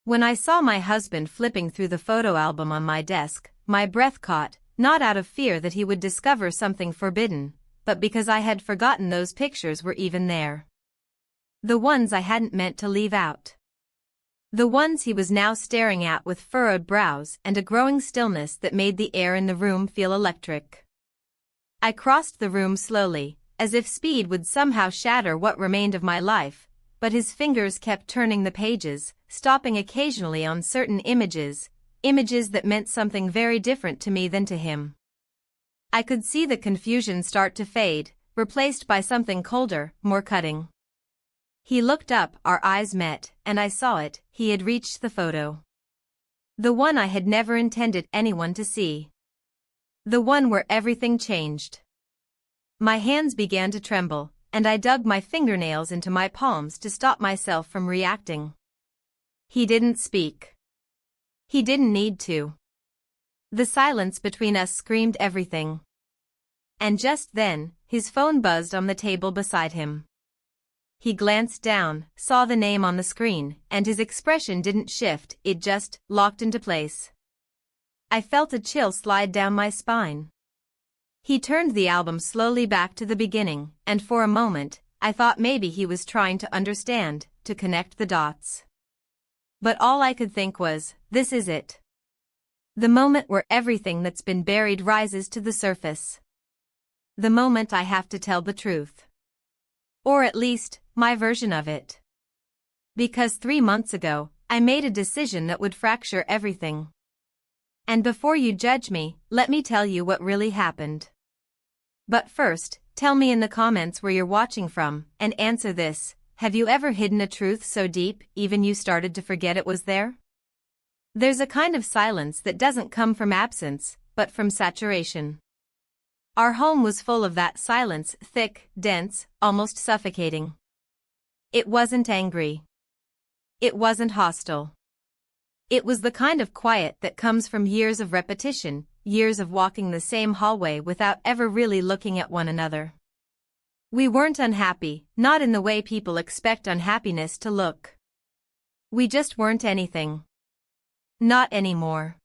When I saw my husband flipping through the photo album on my desk, my breath caught, not out of fear that he would discover something forbidden, but because I had forgotten those pictures were even there. The ones I hadn't meant to leave out. The ones he was now staring at with furrowed brows and a growing stillness that made the air in the room feel electric. I crossed the room slowly, as if speed would somehow shatter what remained of my life, but his fingers kept turning the pages, stopping occasionally on certain images that meant something very different to me than to him. I could see the confusion start to fade, replaced by something colder, more cutting. He looked up, our eyes met, and I saw it, he had reached the photo. The one I had never intended anyone to see. The one where everything changed. My hands began to tremble, and I dug my fingernails into my palms to stop myself from reacting. He didn't speak. He didn't need to. The silence between us screamed everything. And just then, his phone buzzed on the table beside him. He glanced down, saw the name on the screen, and his expression didn't shift, it just locked into place. I felt a chill slide down my spine. He turned the album slowly back to the beginning, and for a moment, I thought maybe he was trying to understand, to connect the dots. But all I could think was, this is it. The moment where everything that's been buried rises to the surface. The moment I have to tell the truth. Or at least, my version of it. Because 3 months ago, I made a decision that would fracture everything. And before you judge me, let me tell you what really happened. But first, tell me in the comments where you're watching from, and answer this: have you ever hidden a truth so deep, even you started to forget it was there? There's a kind of silence that doesn't come from absence, but from saturation. Our home was full of that silence, thick, dense, almost suffocating. It wasn't angry. It wasn't hostile. It was the kind of quiet that comes from years of repetition, years of walking the same hallway without ever really looking at one another. We weren't unhappy, not in the way people expect unhappiness to look. We just weren't anything. Not anymore.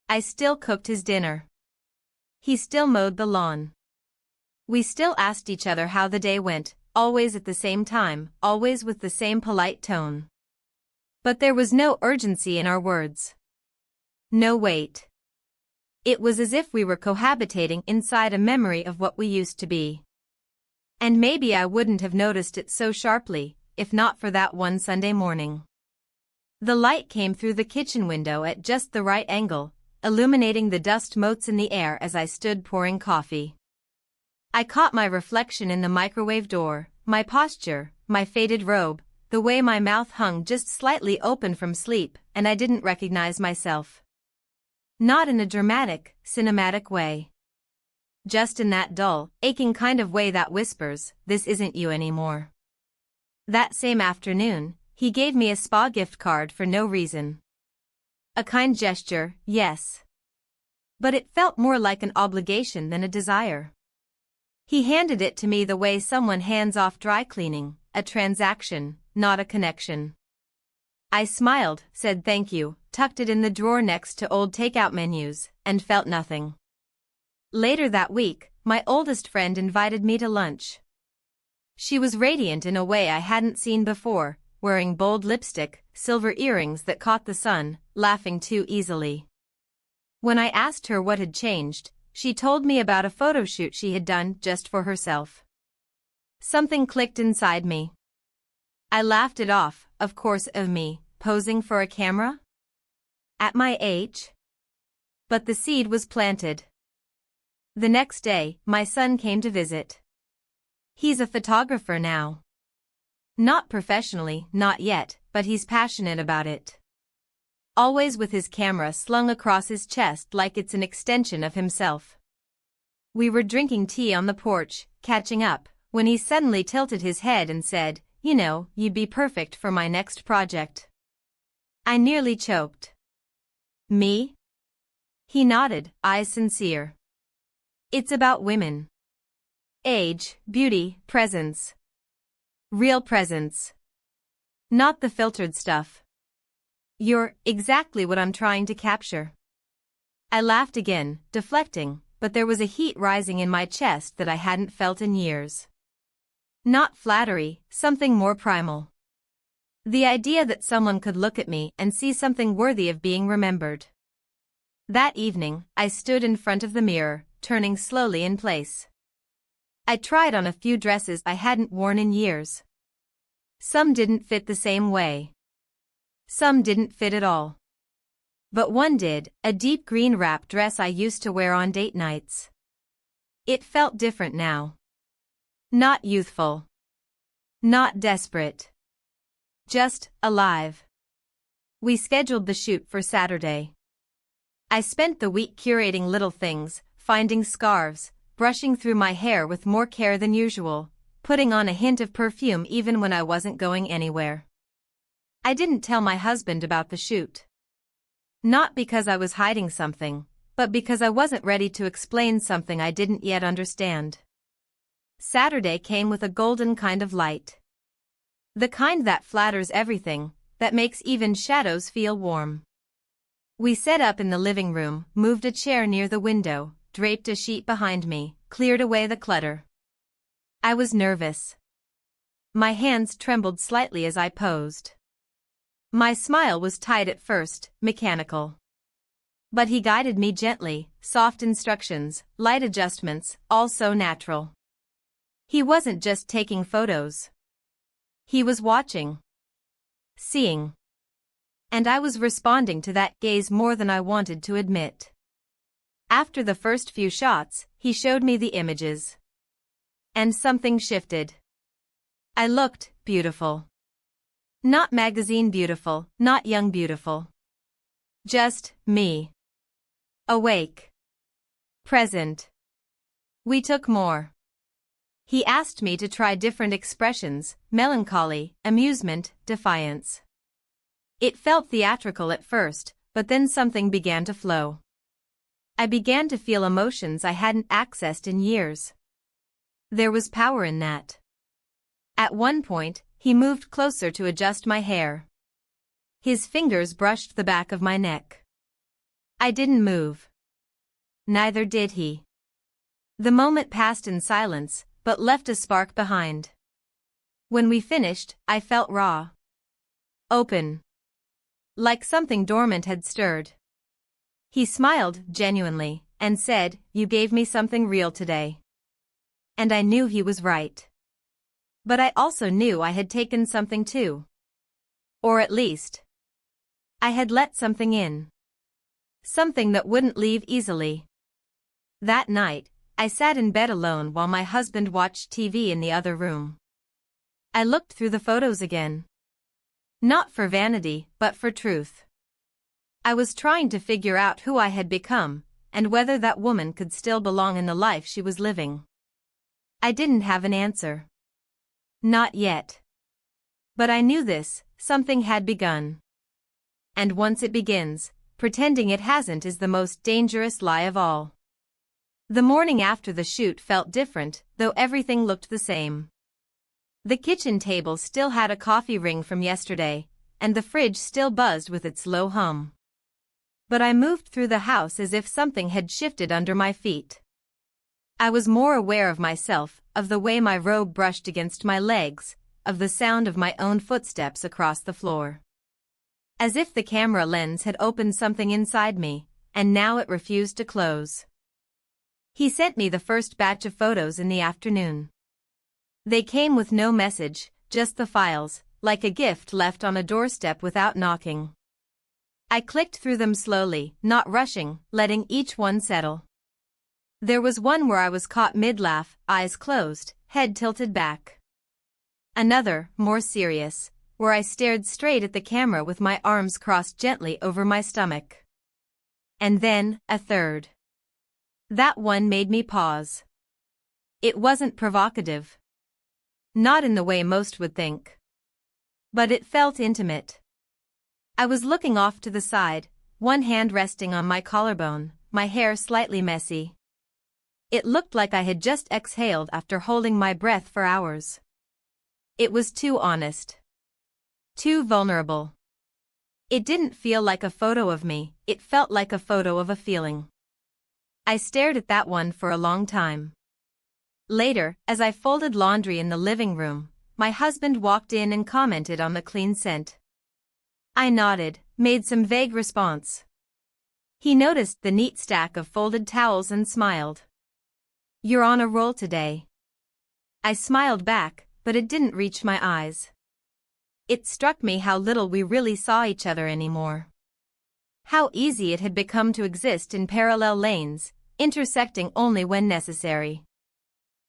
I still cooked his dinner. He still mowed the lawn. We still asked each other how the day went, always at the same time, always with the same polite tone. But there was no urgency in our words. No weight. It was as if we were cohabitating inside a memory of what we used to be. And maybe I wouldn't have noticed it so sharply, if not for that one Sunday morning. The light came through the kitchen window at just the right angle, illuminating the dust motes in the air as I stood pouring coffee. I caught my reflection in the microwave door, my posture, my faded robe, the way my mouth hung just slightly open from sleep, and I didn't recognize myself. Not in a dramatic, cinematic way. Just in that dull, aching kind of way that whispers, this isn't you anymore. That same afternoon, he gave me a spa gift card for no reason. A kind gesture, yes. But it felt more like an obligation than a desire. He handed it to me the way someone hands off dry cleaning, a transaction, not a connection. I smiled, said thank you, tucked it in the drawer next to old takeout menus, and felt nothing. Later that week, my oldest friend invited me to lunch. She was radiant in a way I hadn't seen before, wearing bold lipstick, silver earrings that caught the sun, laughing too easily. When I asked her what had changed, she told me about a photo shoot she had done just for herself. Something clicked inside me. I laughed it off, of course, of me, posing for a camera? At my age? But the seed was planted. The next day, my son came to visit. He's a photographer now. Not professionally, not yet, but he's passionate about it. Always with his camera slung across his chest like it's an extension of himself. We were drinking tea on the porch, catching up, when he suddenly tilted his head and said, "You know, you'd be perfect for my next project." I nearly choked. Me? He nodded, eyes sincere. It's about women. Age, beauty, presence. Real presence. Not the filtered stuff. You're exactly what I'm trying to capture. I laughed again, deflecting, but there was a heat rising in my chest that I hadn't felt in years. Not flattery, something more primal. The idea that someone could look at me and see something worthy of being remembered. That evening, I stood in front of the mirror, turning slowly in place. I tried on a few dresses I hadn't worn in years. Some didn't fit the same way. Some didn't fit at all. But one did, a deep green wrap dress I used to wear on date nights. It felt different now. Not youthful. Not desperate. Just alive. We scheduled the shoot for Saturday. I spent the week curating little things, finding scarves, brushing through my hair with more care than usual, putting on a hint of perfume even when I wasn't going anywhere. I didn't tell my husband about the shoot. Not because I was hiding something, but because I wasn't ready to explain something I didn't yet understand. Saturday came with a golden kind of light. The kind that flatters everything, that makes even shadows feel warm. We set up in the living room, moved a chair near the window, draped a sheet behind me, cleared away the clutter. I was nervous. My hands trembled slightly as I posed. My smile was tight at first, mechanical. But he guided me gently, soft instructions, light adjustments, all so natural. He wasn't just taking photos. He was watching. Seeing. And I was responding to that gaze more than I wanted to admit. After the first few shots, he showed me the images. And something shifted. I looked beautiful. Not magazine beautiful, not young beautiful. Just me. Awake. Present. We took more. He asked me to try different expressions, melancholy, amusement, defiance. It felt theatrical at first, but then something began to flow. I began to feel emotions I hadn't accessed in years. There was power in that. At one point, he moved closer to adjust my hair. His fingers brushed the back of my neck. I didn't move. Neither did he. The moment passed in silence, but left a spark behind. When we finished, I felt raw. Open. Like something dormant had stirred. He smiled genuinely and said, "You gave me something real today." And I knew he was right. But I also knew I had taken something too. Or at least, I had let something in. Something that wouldn't leave easily. That night, I sat in bed alone while my husband watched TV in the other room. I looked through the photos again. Not for vanity, but for truth. I was trying to figure out who I had become, and whether that woman could still belong in the life she was living. I didn't have an answer. Not yet. But I knew this, something had begun. And once it begins, pretending it hasn't is the most dangerous lie of all. The morning after the shoot felt different, though everything looked the same. The kitchen table still had a coffee ring from yesterday, and the fridge still buzzed with its low hum. But I moved through the house as if something had shifted under my feet. I was more aware of myself, of the way my robe brushed against my legs, of the sound of my own footsteps across the floor. As if the camera lens had opened something inside me, and now it refused to close. He sent me the first batch of photos in the afternoon. They came with no message, just the files, like a gift left on a doorstep without knocking. I clicked through them slowly, not rushing, letting each one settle. There was one where I was caught mid-laugh, eyes closed, head tilted back. Another, more serious, where I stared straight at the camera with my arms crossed gently over my stomach. And then, a third. That one made me pause. It wasn't provocative. Not in the way most would think. But it felt intimate. I was looking off to the side, one hand resting on my collarbone, my hair slightly messy. It looked like I had just exhaled after holding my breath for hours. It was too honest. Too vulnerable. It didn't feel like a photo of me, it felt like a photo of a feeling. I stared at that one for a long time. Later, as I folded laundry in the living room, my husband walked in and commented on the clean scent. I nodded, made some vague response. He noticed the neat stack of folded towels and smiled. "You're on a roll today." I smiled back, but it didn't reach my eyes. It struck me how little we really saw each other anymore. How easy it had become to exist in parallel lanes, intersecting only when necessary.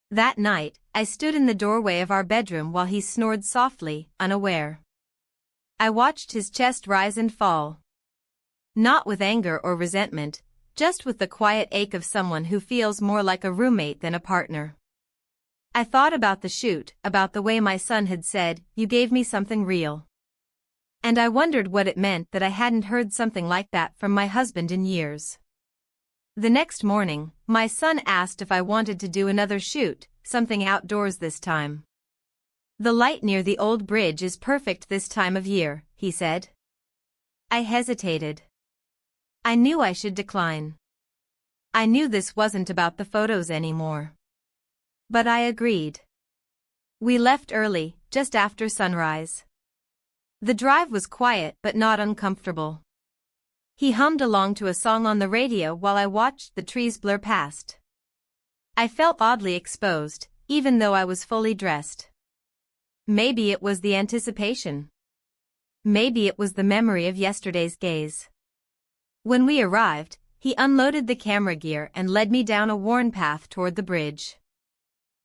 That night, I stood in the doorway of our bedroom while he snored softly, unaware. I watched his chest rise and fall. Not with anger or resentment, just with the quiet ache of someone who feels more like a roommate than a partner. I thought about the shoot, about the way my son had said, "You gave me something real." And I wondered what it meant that I hadn't heard something like that from my husband in years. The next morning, my son asked if I wanted to do another shoot, something outdoors this time. "The light near the old bridge is perfect this time of year," he said. I hesitated. I knew I should decline. I knew this wasn't about the photos anymore. But I agreed. We left early, just after sunrise. The drive was quiet but not uncomfortable. He hummed along to a song on the radio while I watched the trees blur past. I felt oddly exposed, even though I was fully dressed. Maybe it was the anticipation. Maybe it was the memory of yesterday's gaze. When we arrived, he unloaded the camera gear and led me down a worn path toward the bridge.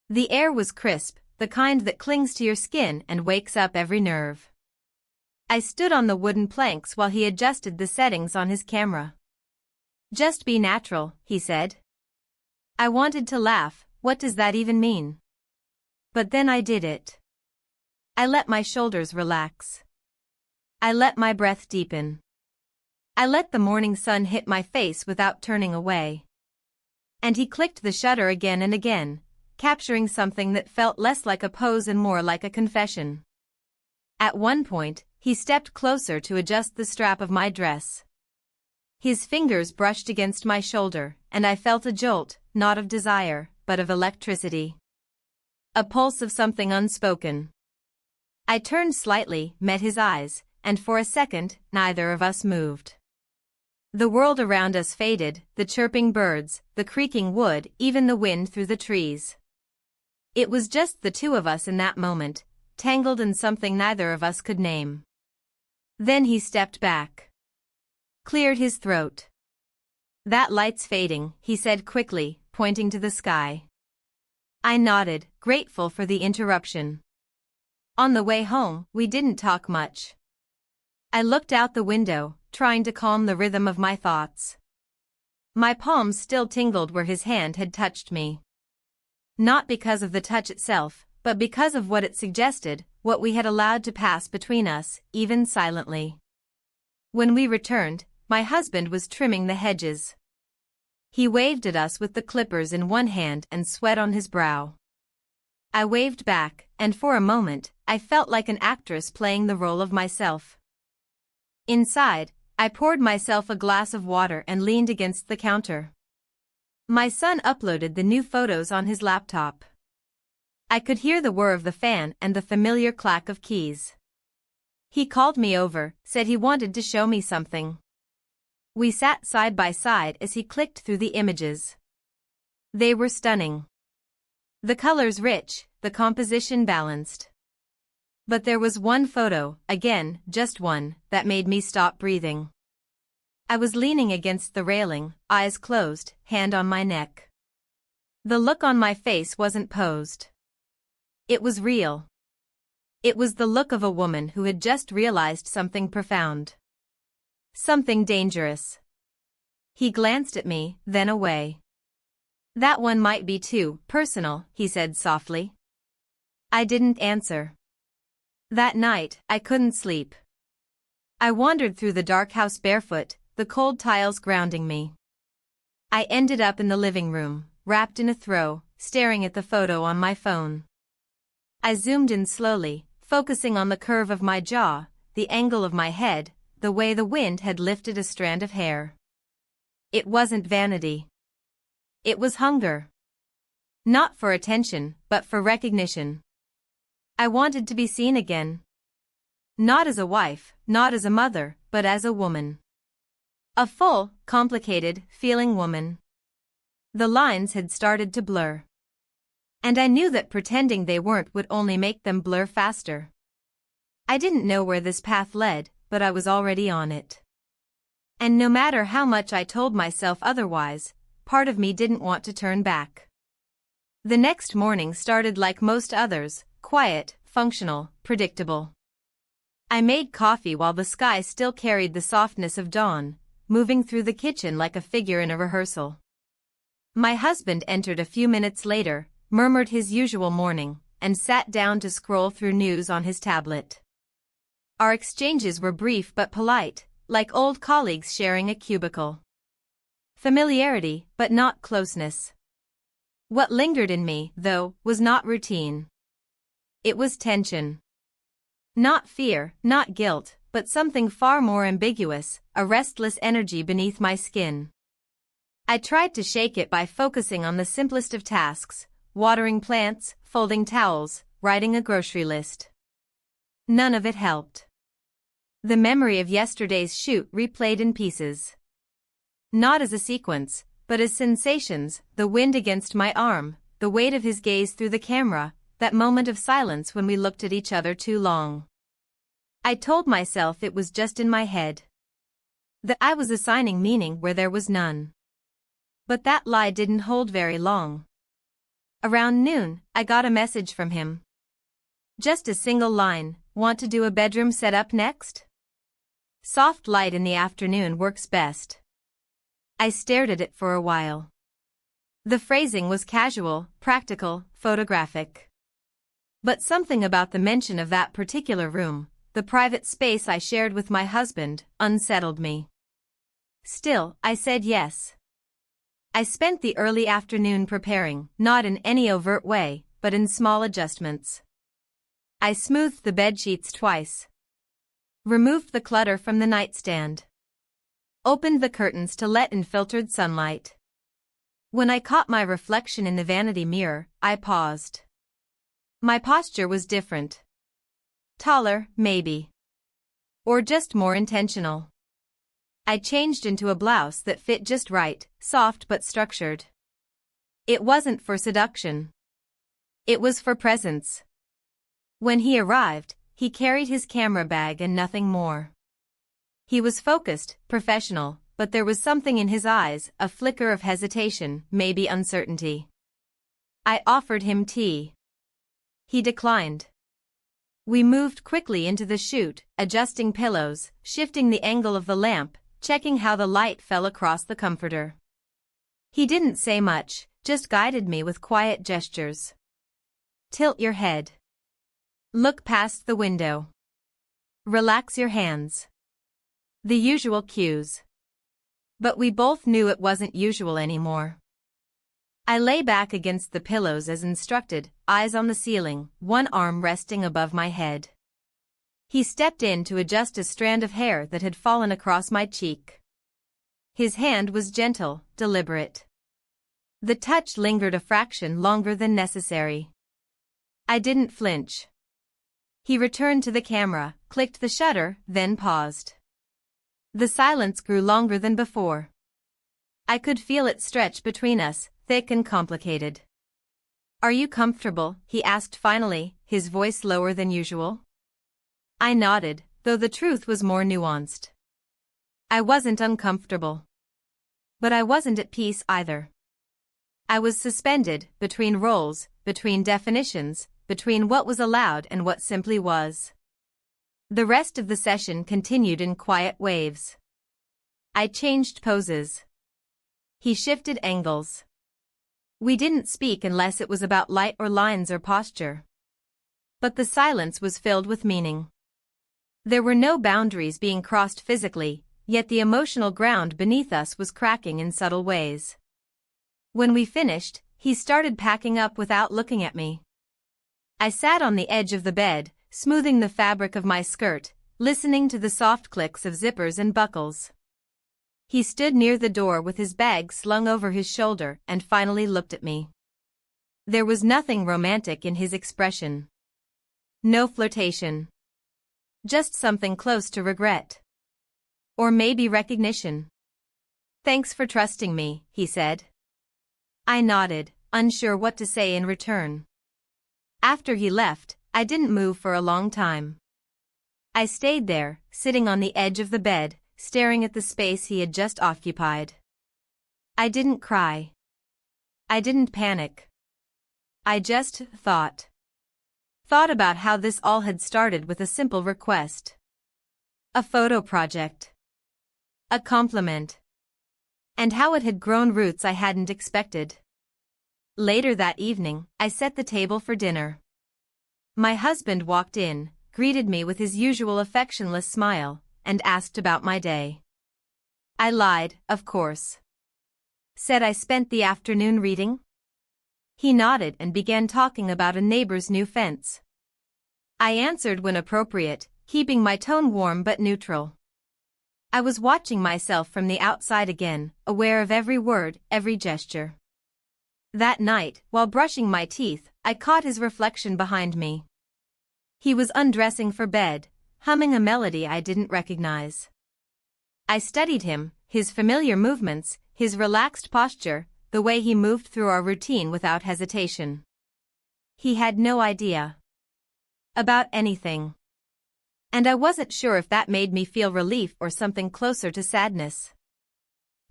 The air was crisp, the kind that clings to your skin and wakes up every nerve. I stood on the wooden planks while he adjusted the settings on his camera. "Just be natural," he said. I wanted to laugh, what does that even mean? But then I did it. I let my shoulders relax. I let my breath deepen. I let the morning sun hit my face without turning away. And he clicked the shutter again and again, capturing something that felt less like a pose and more like a confession. At one point, he stepped closer to adjust the strap of my dress. His fingers brushed against my shoulder, and I felt a jolt, not of desire, but of electricity. A pulse of something unspoken. I turned slightly, met his eyes, and for a second, neither of us moved. The world around us faded, the chirping birds, the creaking wood, even the wind through the trees. It was just the two of us in that moment, tangled in something neither of us could name. Then he stepped back. Cleared his throat. "That light's fading," he said quickly, pointing to the sky. I nodded, grateful for the interruption. On the way home, we didn't talk much. I looked out the window, trying to calm the rhythm of my thoughts. My palms still tingled where his hand had touched me. Not because of the touch itself, but because of what it suggested, what we had allowed to pass between us, even silently. When we returned, my husband was trimming the hedges. He waved at us with the clippers in one hand and sweat on his brow. I waved back, and for a moment, I felt like an actress playing the role of myself. Inside, I poured myself a glass of water and leaned against the counter. My son uploaded the new photos on his laptop. I could hear the whir of the fan and the familiar clack of keys. He called me over, said he wanted to show me something. We sat side by side as he clicked through the images. They were stunning. The colors rich, the composition balanced. But there was one photo, again, just one, that made me stop breathing. I was leaning against the railing, eyes closed, hand on my neck. The look on my face wasn't posed. It was real. It was the look of a woman who had just realized something profound. Something dangerous. He glanced at me, then away. "That one might be too personal," he said softly. I didn't answer. That night, I couldn't sleep. I wandered through the dark house barefoot, the cold tiles grounding me. I ended up in the living room, wrapped in a throw, staring at the photo on my phone. I zoomed in slowly, focusing on the curve of my jaw, the angle of my head, the way the wind had lifted a strand of hair. It wasn't vanity. It was hunger. Not for attention, but for recognition. I wanted to be seen again. Not as a wife, not as a mother, but as a woman. A full, complicated, feeling woman. The lines had started to blur. And I knew that pretending they weren't would only make them blur faster. I didn't know where this path led, but I was already on it. And no matter how much I told myself otherwise, part of me didn't want to turn back. The next morning started like most others, quiet, functional, predictable. I made coffee while the sky still carried the softness of dawn, moving through the kitchen like a figure in a rehearsal. My husband entered a few minutes later, murmured his usual morning, and sat down to scroll through news on his tablet. Our exchanges were brief but polite, like old colleagues sharing a cubicle. Familiarity, but not closeness. What lingered in me, though, was not routine. It was tension. Not fear, not guilt, but something far more ambiguous, a restless energy beneath my skin. I tried to shake it by focusing on the simplest of tasks, watering plants, folding towels, writing a grocery list. None of it helped. The memory of yesterday's shoot replayed in pieces. Not as a sequence, but as sensations, the wind against my arm, the weight of his gaze through the camera, that moment of silence when we looked at each other too long. I told myself it was just in my head. That I was assigning meaning where there was none. But that lie didn't hold very long. Around noon, I got a message from him. Just a single line, want to do a bedroom setup next? Soft light in the afternoon works best. I stared at it for a while. The phrasing was casual, practical, photographic. But something about the mention of that particular room, the private space I shared with my husband, unsettled me. Still, I said yes. I spent the early afternoon preparing, not in any overt way, but in small adjustments. I smoothed the bedsheets twice. Removed the clutter from the nightstand. Opened the curtains to let in filtered sunlight. When I caught my reflection in the vanity mirror, I paused. My posture was different. Taller, maybe. Or just more intentional. I changed into a blouse that fit just right, soft but structured. It wasn't for seduction. It was for presence. When he arrived, he carried his camera bag and nothing more. He was focused, professional, but there was something in his eyes, a flicker of hesitation, maybe uncertainty. I offered him tea. He declined. We moved quickly into the shoot, adjusting pillows, shifting the angle of the lamp, checking how the light fell across the comforter. He didn't say much, just guided me with quiet gestures. Tilt your head. Look past the window. Relax your hands. The usual cues. But we both knew it wasn't usual anymore. I lay back against the pillows as instructed, eyes on the ceiling, one arm resting above my head. He stepped in to adjust a strand of hair that had fallen across my cheek. His hand was gentle, deliberate. The touch lingered a fraction longer than necessary. I didn't flinch. He returned to the camera, clicked the shutter, then paused. The silence grew longer than before. I could feel it stretch between us, thick and complicated. Are you comfortable? He asked finally, his voice lower than usual. I nodded, though the truth was more nuanced. I wasn't uncomfortable. But I wasn't at peace either. I was suspended, between roles, between definitions, between what was allowed and what simply was. The rest of the session continued in quiet waves. I changed poses. He shifted angles. We didn't speak unless it was about light or lines or posture. But the silence was filled with meaning. There were no boundaries being crossed physically, yet the emotional ground beneath us was cracking in subtle ways. When we finished, he started packing up without looking at me. I sat on the edge of the bed, smoothing the fabric of my skirt, listening to the soft clicks of zippers and buckles. He stood near the door with his bag slung over his shoulder and finally looked at me. There was nothing romantic in his expression. No flirtation. Just something close to regret. Or maybe recognition. "Thanks for trusting me," he said. I nodded, unsure what to say in return. After he left, I didn't move for a long time. I stayed there, sitting on the edge of the bed, staring at the space he had just occupied. I didn't cry. I didn't panic. I just thought. Thought about how this all had started with a simple request. A photo project. A compliment. And how it had grown roots I hadn't expected. Later that evening, I set the table for dinner. My husband walked in, greeted me with his usual affectionless smile, and asked about my day. I lied, of course. Said I spent the afternoon reading. He nodded and began talking about a neighbor's new fence. I answered when appropriate, keeping my tone warm but neutral. I was watching myself from the outside again, aware of every word, every gesture. That night, while brushing my teeth, I caught his reflection behind me. He was undressing for bed, humming a melody I didn't recognize. I studied him, his familiar movements, his relaxed posture, the way he moved through our routine without hesitation. He had no idea about anything. And I wasn't sure if that made me feel relief or something closer to sadness.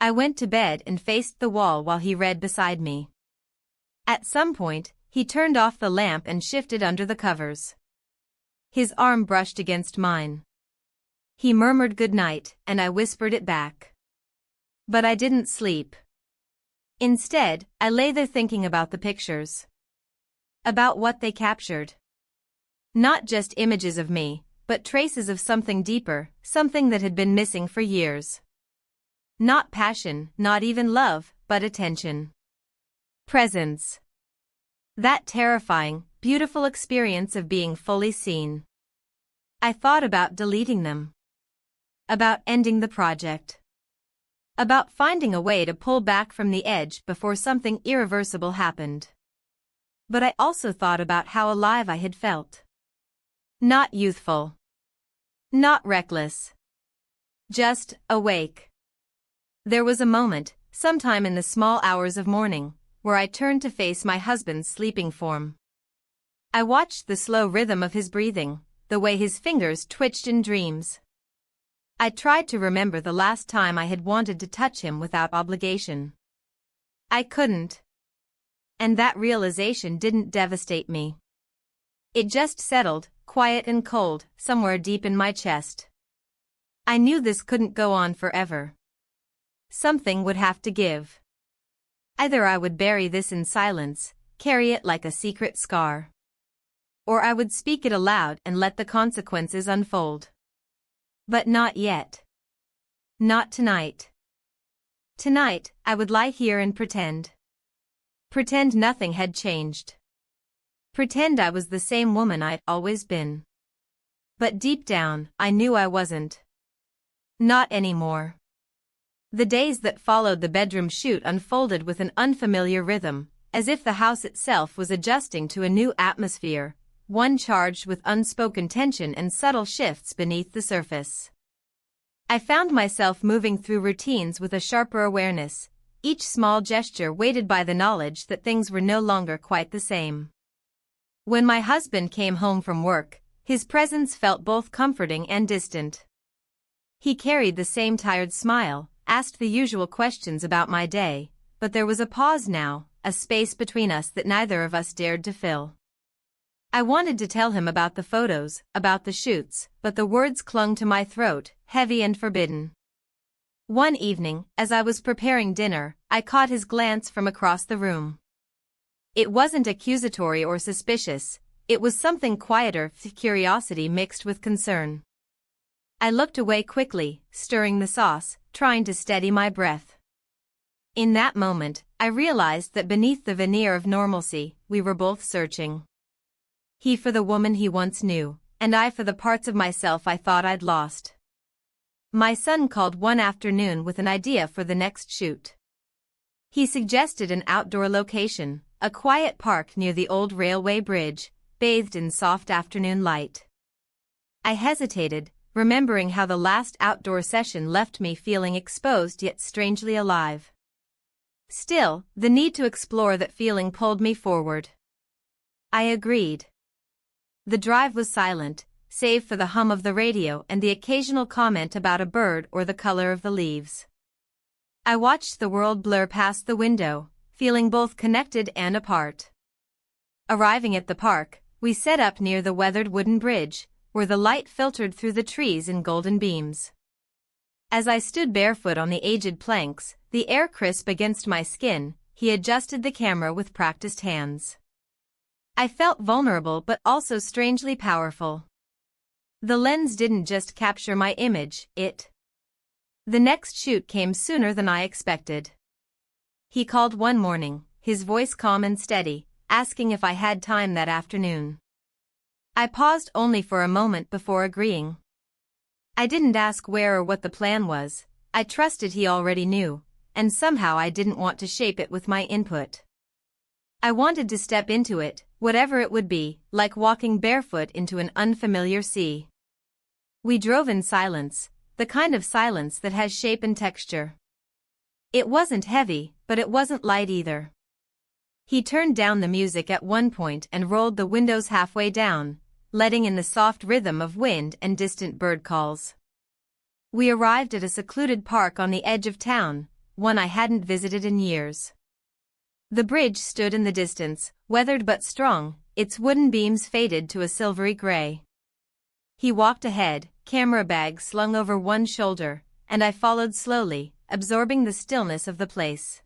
I went to bed and faced the wall while he read beside me. At some point, he turned off the lamp and shifted under the covers. His arm brushed against mine. He murmured good night, and I whispered it back. But I didn't sleep. Instead, I lay there thinking about the pictures. About what they captured. Not just images of me, but traces of something deeper, something that had been missing for years. Not passion, not even love, but attention. Presence. That terrifying, beautiful experience of being fully seen. I thought about deleting them. About ending the project. About finding a way to pull back from the edge before something irreversible happened. But I also thought about how alive I had felt. Not youthful. Not reckless. Just awake. There was a moment, sometime in the small hours of morning, where I turned to face my husband's sleeping form. I watched the slow rhythm of his breathing, the way his fingers twitched in dreams. I tried to remember the last time I had wanted to touch him without obligation. I couldn't. And that realization didn't devastate me. It just settled, quiet and cold, somewhere deep in my chest. I knew this couldn't go on forever. Something would have to give. Either I would bury this in silence, carry it like a secret scar. Or I would speak it aloud and let the consequences unfold. But not yet. Not tonight. Tonight, I would lie here and pretend. Pretend nothing had changed. Pretend I was the same woman I'd always been. But deep down, I knew I wasn't. Not anymore. The days that followed the bedroom shoot unfolded with an unfamiliar rhythm, as if the house itself was adjusting to a new atmosphere, one charged with unspoken tension and subtle shifts beneath the surface. I found myself moving through routines with a sharper awareness, each small gesture weighted by the knowledge that things were no longer quite the same. When my husband came home from work, his presence felt both comforting and distant. He carried the same tired smile, asked the usual questions about my day, but there was a pause now, a space between us that neither of us dared to fill. I wanted to tell him about the photos, about the shoots, but the words clung to my throat, heavy and forbidden. One evening, as I was preparing dinner, I caught his glance from across the room. It wasn't accusatory or suspicious, it was something quieter, curiosity mixed with concern. I looked away quickly, stirring the sauce, trying to steady my breath. In that moment, I realized that beneath the veneer of normalcy, we were both searching. He for the woman he once knew, and I for the parts of myself I thought I'd lost. My son called one afternoon with an idea for the next shoot. He suggested an outdoor location, a quiet park near the old railway bridge, bathed in soft afternoon light. I hesitated, remembering how the last outdoor session left me feeling exposed yet strangely alive. Still, the need to explore that feeling pulled me forward. I agreed. The drive was silent, save for the hum of the radio and the occasional comment about a bird or the color of the leaves. I watched the world blur past the window, feeling both connected and apart. Arriving at the park, we set up near the weathered wooden bridge, where the light filtered through the trees in golden beams. As I stood barefoot on the aged planks, the air crisp against my skin, he adjusted the camera with practiced hands. I felt vulnerable but also strangely powerful. The lens didn't just capture my image, The next shoot came sooner than I expected. He called one morning, his voice calm and steady, asking if I had time that afternoon. I paused only for a moment before agreeing. I didn't ask where or what the plan was, I trusted he already knew, and somehow I didn't want to shape it with my input. I wanted to step into it, whatever it would be, like walking barefoot into an unfamiliar sea. We drove in silence, the kind of silence that has shape and texture. It wasn't heavy, but it wasn't light either. He turned down the music at one point and rolled the windows halfway down, letting in the soft rhythm of wind and distant bird calls. We arrived at a secluded park on the edge of town, one I hadn't visited in years. The bridge stood in the distance, weathered but strong, its wooden beams faded to a silvery gray. He walked ahead, camera bag slung over one shoulder, and I followed slowly, absorbing the stillness of the place.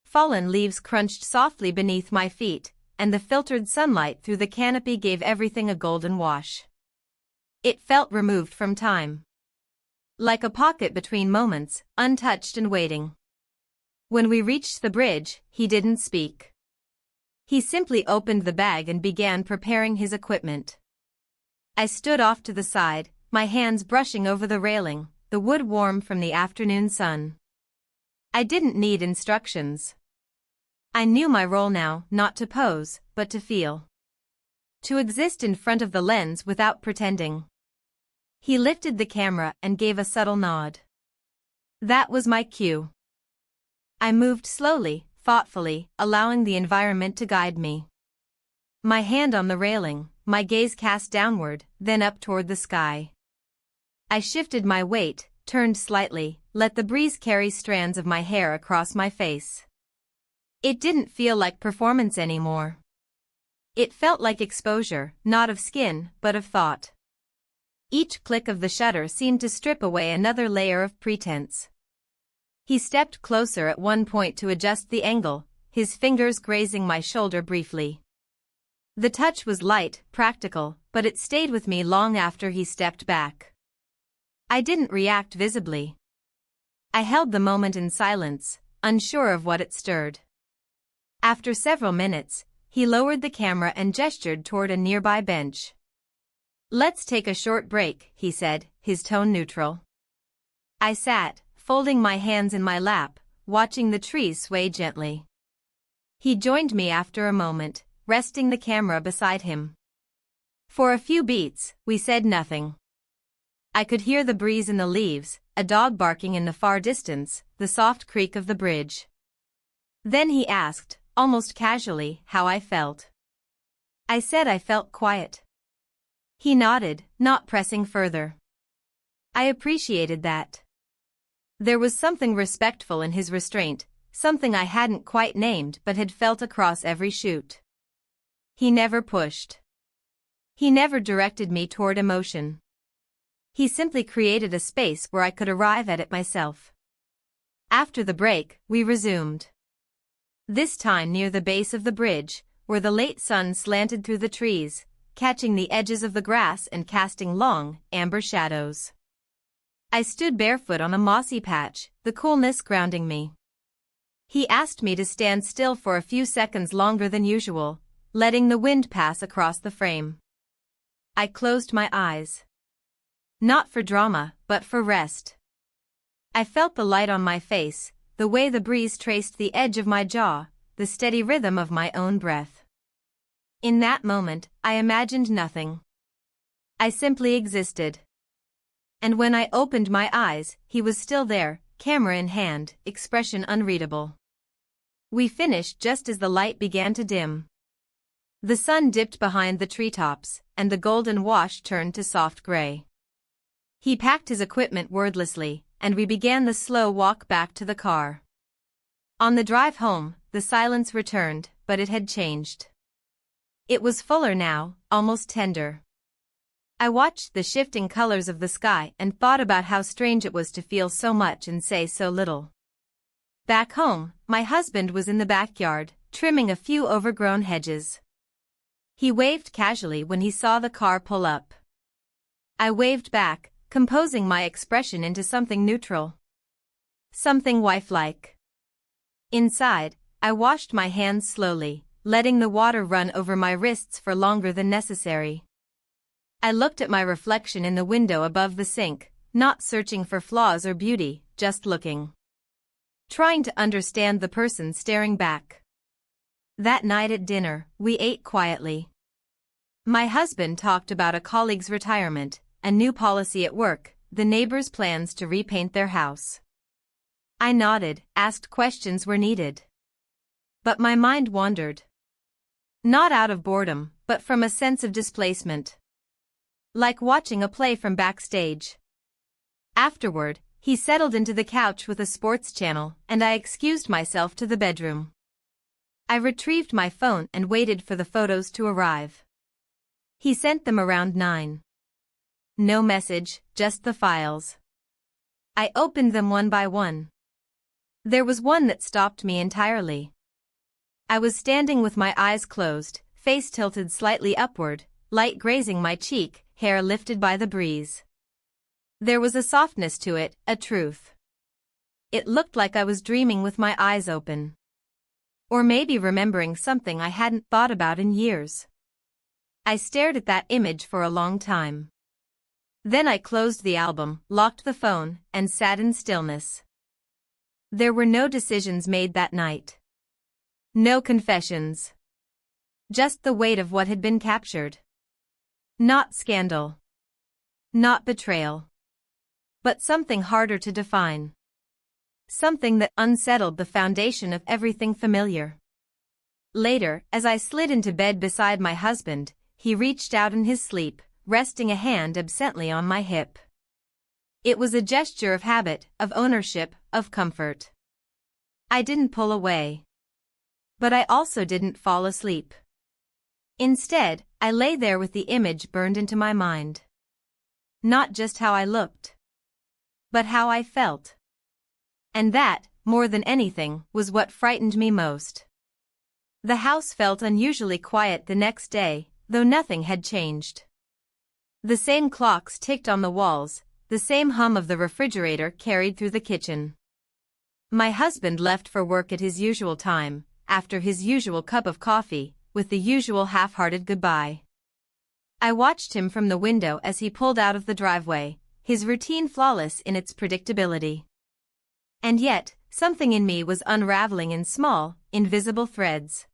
Fallen leaves crunched softly beneath my feet, and the filtered sunlight through the canopy gave everything a golden wash. It felt removed from time. Like a pocket between moments, untouched and waiting. When we reached the bridge, he didn't speak. He simply opened the bag and began preparing his equipment. I stood off to the side, my hands brushing over the railing, the wood warm from the afternoon sun. I didn't need instructions. I knew my role now, not to pose, but to feel. To exist in front of the lens without pretending. He lifted the camera and gave a subtle nod. That was my cue. I moved slowly, thoughtfully, allowing the environment to guide me. My hand on the railing, my gaze cast downward, then up toward the sky. I shifted my weight, turned slightly, let the breeze carry strands of my hair across my face. It didn't feel like performance anymore. It felt like exposure, not of skin, but of thought. Each click of the shutter seemed to strip away another layer of pretense. He stepped closer at one point to adjust the angle, his fingers grazing my shoulder briefly. The touch was light, practical, but it stayed with me long after he stepped back. I didn't react visibly. I held the moment in silence, unsure of what it stirred. After several minutes, he lowered the camera and gestured toward a nearby bench. "Let's take a short break," he said, his tone neutral. I sat, folding my hands in my lap, watching the trees sway gently. He joined me after a moment, resting the camera beside him. For a few beats, we said nothing. I could hear the breeze in the leaves, a dog barking in the far distance, the soft creak of the bridge. Then he asked, almost casually, how I felt. I said I felt quiet. He nodded, not pressing further. I appreciated that. There was something respectful in his restraint, something I hadn't quite named but had felt across every shoot. He never pushed. He never directed me toward emotion. He simply created a space where I could arrive at it myself. After the break, we resumed. This time near the base of the bridge, where the late sun slanted through the trees, catching the edges of the grass and casting long, amber shadows. I stood barefoot on a mossy patch, the coolness grounding me. He asked me to stand still for a few seconds longer than usual, letting the wind pass across the frame. I closed my eyes. Not for drama, but for rest. I felt the light on my face, the way the breeze traced the edge of my jaw, the steady rhythm of my own breath. In that moment, I imagined nothing. I simply existed. And when I opened my eyes, he was still there, camera in hand, expression unreadable. We finished just as the light began to dim. The sun dipped behind the treetops, and the golden wash turned to soft gray. He packed his equipment wordlessly, and we began the slow walk back to the car. On the drive home, the silence returned, but it had changed. It was fuller now, almost tender. I watched the shifting colors of the sky and thought about how strange it was to feel so much and say so little. Back home, my husband was in the backyard, trimming a few overgrown hedges. He waved casually when he saw the car pull up. I waved back, composing my expression into something neutral. Something wife-like. Inside, I washed my hands slowly, letting the water run over my wrists for longer than necessary. I looked at my reflection in the window above the sink, not searching for flaws or beauty, just looking. Trying to understand the person staring back. That night at dinner, we ate quietly. My husband talked about a colleague's retirement, a new policy at work, the neighbors' plans to repaint their house. I nodded, asked questions where needed. But my mind wandered. Not out of boredom, but from a sense of displacement. Like watching a play from backstage. Afterward, he settled into the couch with a sports channel, and I excused myself to the bedroom. I retrieved my phone and waited for the photos to arrive. He sent them around 9. No message, just the files. I opened them one by one. There was one that stopped me entirely. I was standing with my eyes closed, face tilted slightly upward, light grazing my cheek, hair lifted by the breeze. There was a softness to it, a truth. It looked like I was dreaming with my eyes open. Or maybe remembering something I hadn't thought about in years. I stared at that image for a long time. Then I closed the album, locked the phone, and sat in stillness. There were no decisions made that night. No confessions. Just the weight of what had been captured. Not scandal. Not betrayal. But something harder to define. Something that unsettled the foundation of everything familiar. Later, as I slid into bed beside my husband, he reached out in his sleep, resting a hand absently on my hip. It was a gesture of habit, of ownership, of comfort. I didn't pull away. But I also didn't fall asleep. Instead, I lay there with the image burned into my mind. Not just how I looked, but how I felt. And that, more than anything, was what frightened me most. The house felt unusually quiet the next day, though nothing had changed. The same clocks ticked on the walls, the same hum of the refrigerator carried through the kitchen. My husband left for work at his usual time, after his usual cup of coffee, with the usual half-hearted goodbye. I watched him from the window as he pulled out of the driveway, his routine flawless in its predictability. And yet, something in me was unraveling in small, invisible threads.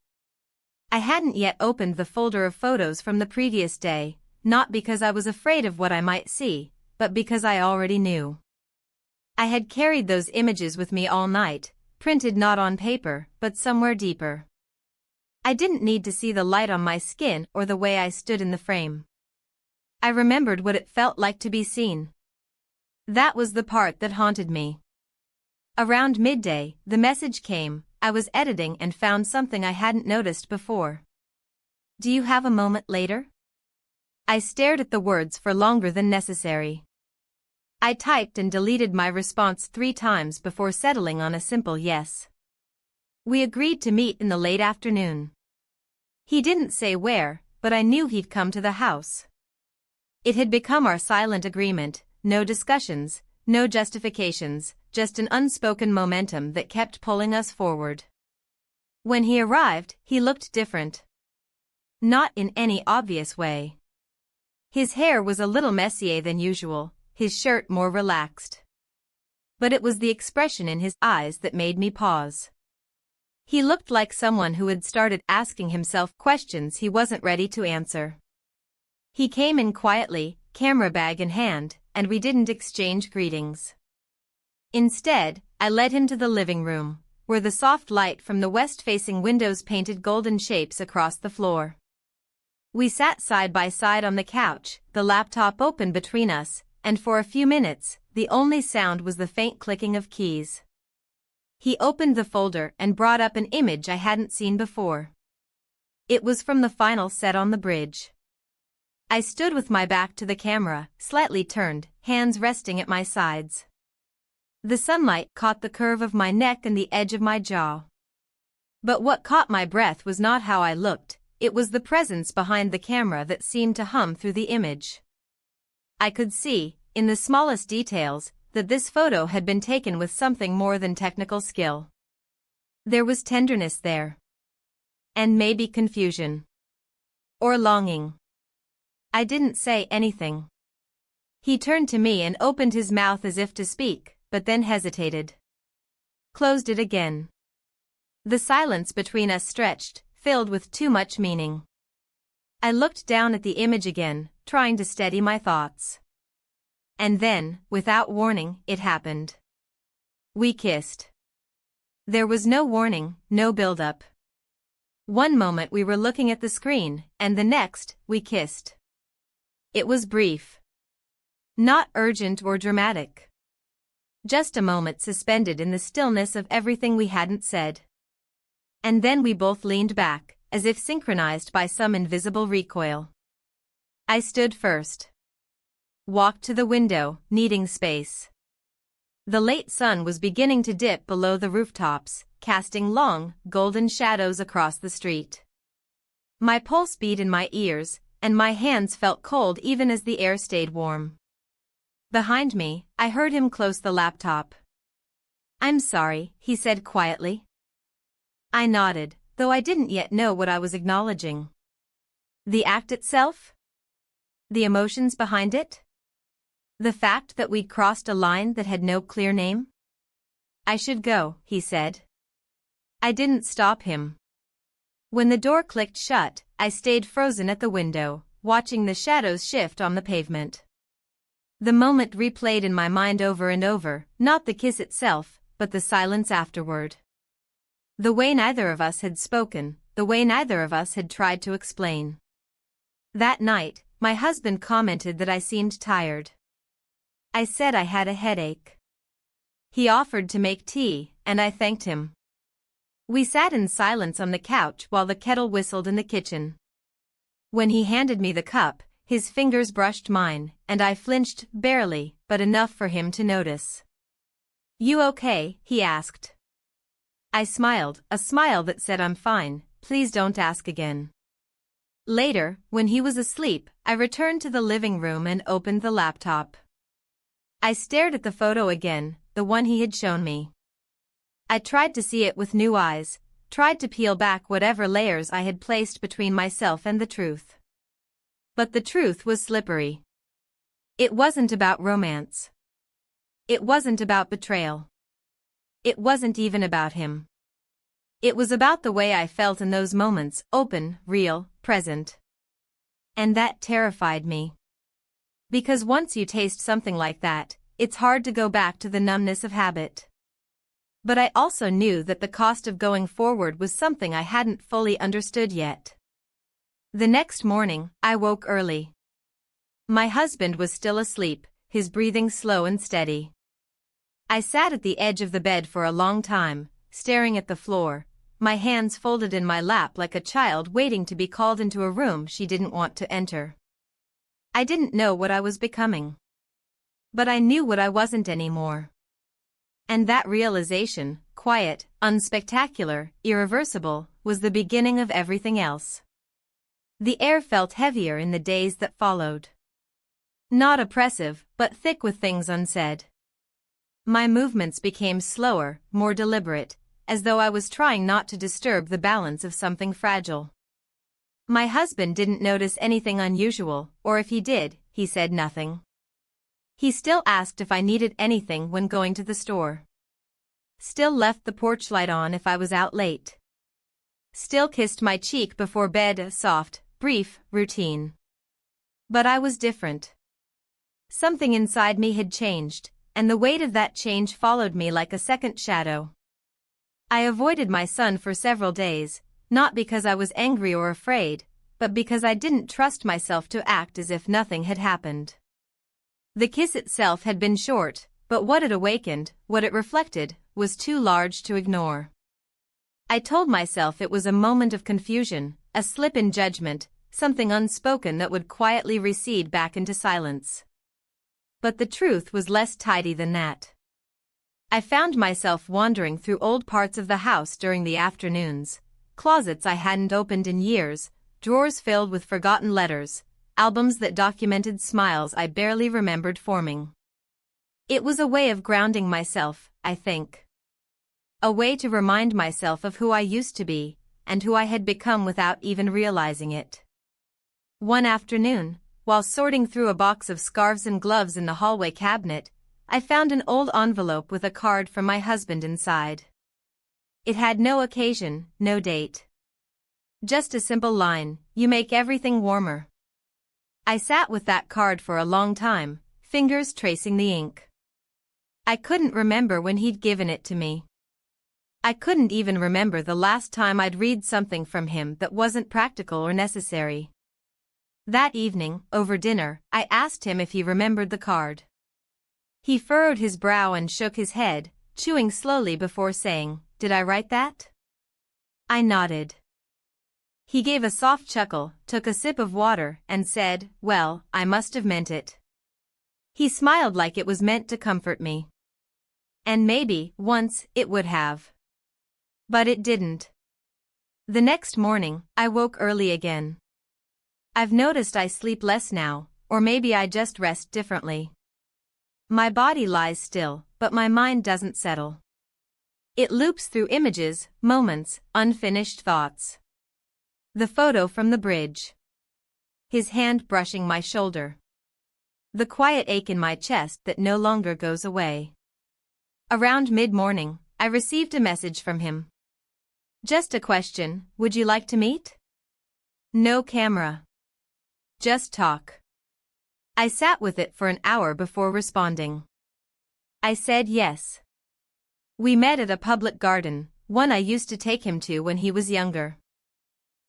I hadn't yet opened the folder of photos from the previous day, not because I was afraid of what I might see, but because I already knew. I had carried those images with me all night, printed not on paper, but somewhere deeper. I didn't need to see the light on my skin or the way I stood in the frame. I remembered what it felt like to be seen. That was the part that haunted me. Around midday, the message came. I was editing and found something I hadn't noticed before. Do you have a moment later? I stared at the words for longer than necessary. I typed and deleted my response 3 times before settling on a simple yes. We agreed to meet in the late afternoon. He didn't say where, but I knew he'd come to the house. It had become our silent agreement, no discussions, no justifications, just an unspoken momentum that kept pulling us forward. When he arrived, he looked different. Not in any obvious way. His hair was a little messier than usual, his shirt more relaxed. But it was the expression in his eyes that made me pause. He looked like someone who had started asking himself questions he wasn't ready to answer. He came in quietly, camera bag in hand, and we didn't exchange greetings. Instead, I led him to the living room, where the soft light from the west-facing windows painted golden shapes across the floor. We sat side by side on the couch, the laptop open between us, and for a few minutes, the only sound was the faint clicking of keys. He opened the folder and brought up an image I hadn't seen before. It was from the final set on the bridge. I stood with my back to the camera, slightly turned, hands resting at my sides. The sunlight caught the curve of my neck and the edge of my jaw. But what caught my breath was not how I looked, it was the presence behind the camera that seemed to hum through the image. I could see, in the smallest details, that this photo had been taken with something more than technical skill. There was tenderness there. And maybe confusion. Or longing. I didn't say anything. He turned to me and opened his mouth as if to speak, but then hesitated. Closed it again. The silence between us stretched, filled with too much meaning. I looked down at the image again, trying to steady my thoughts. And then, without warning, it happened. We kissed. There was no warning, no build-up. One moment we were looking at the screen, and the next, we kissed. It was brief. Not urgent or dramatic. Just a moment suspended in the stillness of everything we hadn't said. And then we both leaned back, as if synchronized by some invisible recoil. I stood first. Walked to the window, needing space. The late sun was beginning to dip below the rooftops, casting long, golden shadows across the street. My pulse beat in my ears, and my hands felt cold even as the air stayed warm. Behind me, I heard him close the laptop. "I'm sorry," he said quietly. I nodded, though I didn't yet know what I was acknowledging. The act itself? The emotions behind it? The fact that we'd crossed a line that had no clear name? "I should go," he said. I didn't stop him. When the door clicked shut, I stayed frozen at the window, watching the shadows shift on the pavement. The moment replayed in my mind over and over, not the kiss itself, but the silence afterward. The way neither of us had spoken, the way neither of us had tried to explain. That night, my husband commented that I seemed tired. I said I had a headache. He offered to make tea, and I thanked him. We sat in silence on the couch while the kettle whistled in the kitchen. When he handed me the cup, his fingers brushed mine, and I flinched, barely, but enough for him to notice. "You okay?" he asked. I smiled, a smile that said I'm fine, please don't ask again. Later, when he was asleep, I returned to the living room and opened the laptop. I stared at the photo again, the one he had shown me. I tried to see it with new eyes, tried to peel back whatever layers I had placed between myself and the truth. But the truth was slippery. It wasn't about romance. It wasn't about betrayal. It wasn't even about him. It was about the way I felt in those moments, open, real, present. And that terrified me. Because once you taste something like that, it's hard to go back to the numbness of habit. But I also knew that the cost of going forward was something I hadn't fully understood yet. The next morning, I woke early. My husband was still asleep, his breathing slow and steady. I sat at the edge of the bed for a long time, staring at the floor, my hands folded in my lap like a child waiting to be called into a room she didn't want to enter. I didn't know what I was becoming. But I knew what I wasn't anymore. And that realization, quiet, unspectacular, irreversible, was the beginning of everything else. The air felt heavier in the days that followed. Not oppressive, but thick with things unsaid. My movements became slower, more deliberate, as though I was trying not to disturb the balance of something fragile. My husband didn't notice anything unusual, or if he did, he said nothing. He still asked if I needed anything when going to the store. Still left the porch light on if I was out late. Still kissed my cheek before bed, a soft, brief routine. But I was different. Something inside me had changed, and the weight of that change followed me like a second shadow. I avoided my son for several days, not because I was angry or afraid, but because I didn't trust myself to act as if nothing had happened. The kiss itself had been short, but what it awakened, what it reflected, was too large to ignore. I told myself it was a moment of confusion, a slip in judgment, something unspoken that would quietly recede back into silence. But the truth was less tidy than that. I found myself wandering through old parts of the house during the afternoons, closets I hadn't opened in years, drawers filled with forgotten letters, albums that documented smiles I barely remembered forming. It was a way of grounding myself, I think. A way to remind myself of who I used to be, and who I had become without even realizing it. One afternoon, while sorting through a box of scarves and gloves in the hallway cabinet, I found an old envelope with a card from my husband inside. It had no occasion, no date. Just a simple line, "You make everything warmer." I sat with that card for a long time, fingers tracing the ink. I couldn't remember when he'd given it to me. I couldn't even remember the last time I'd read something from him that wasn't practical or necessary. That evening, over dinner, I asked him if he remembered the card. He furrowed his brow and shook his head, chewing slowly before saying, "Did I write that?" I nodded. He gave a soft chuckle, took a sip of water, and said, "Well, I must have meant it." He smiled like it was meant to comfort me. And maybe, once, it would have. But it didn't. The next morning, I woke early again. I've noticed I sleep less now, or maybe I just rest differently. My body lies still, but my mind doesn't settle. It loops through images, moments, unfinished thoughts. The photo from the bridge. His hand brushing my shoulder. The quiet ache in my chest that no longer goes away. Around mid-morning, I received a message from him. Just a question, would you like to meet? No camera. Just talk. I sat with it for an hour before responding. I said yes. We met at a public garden, one I used to take him to when he was younger.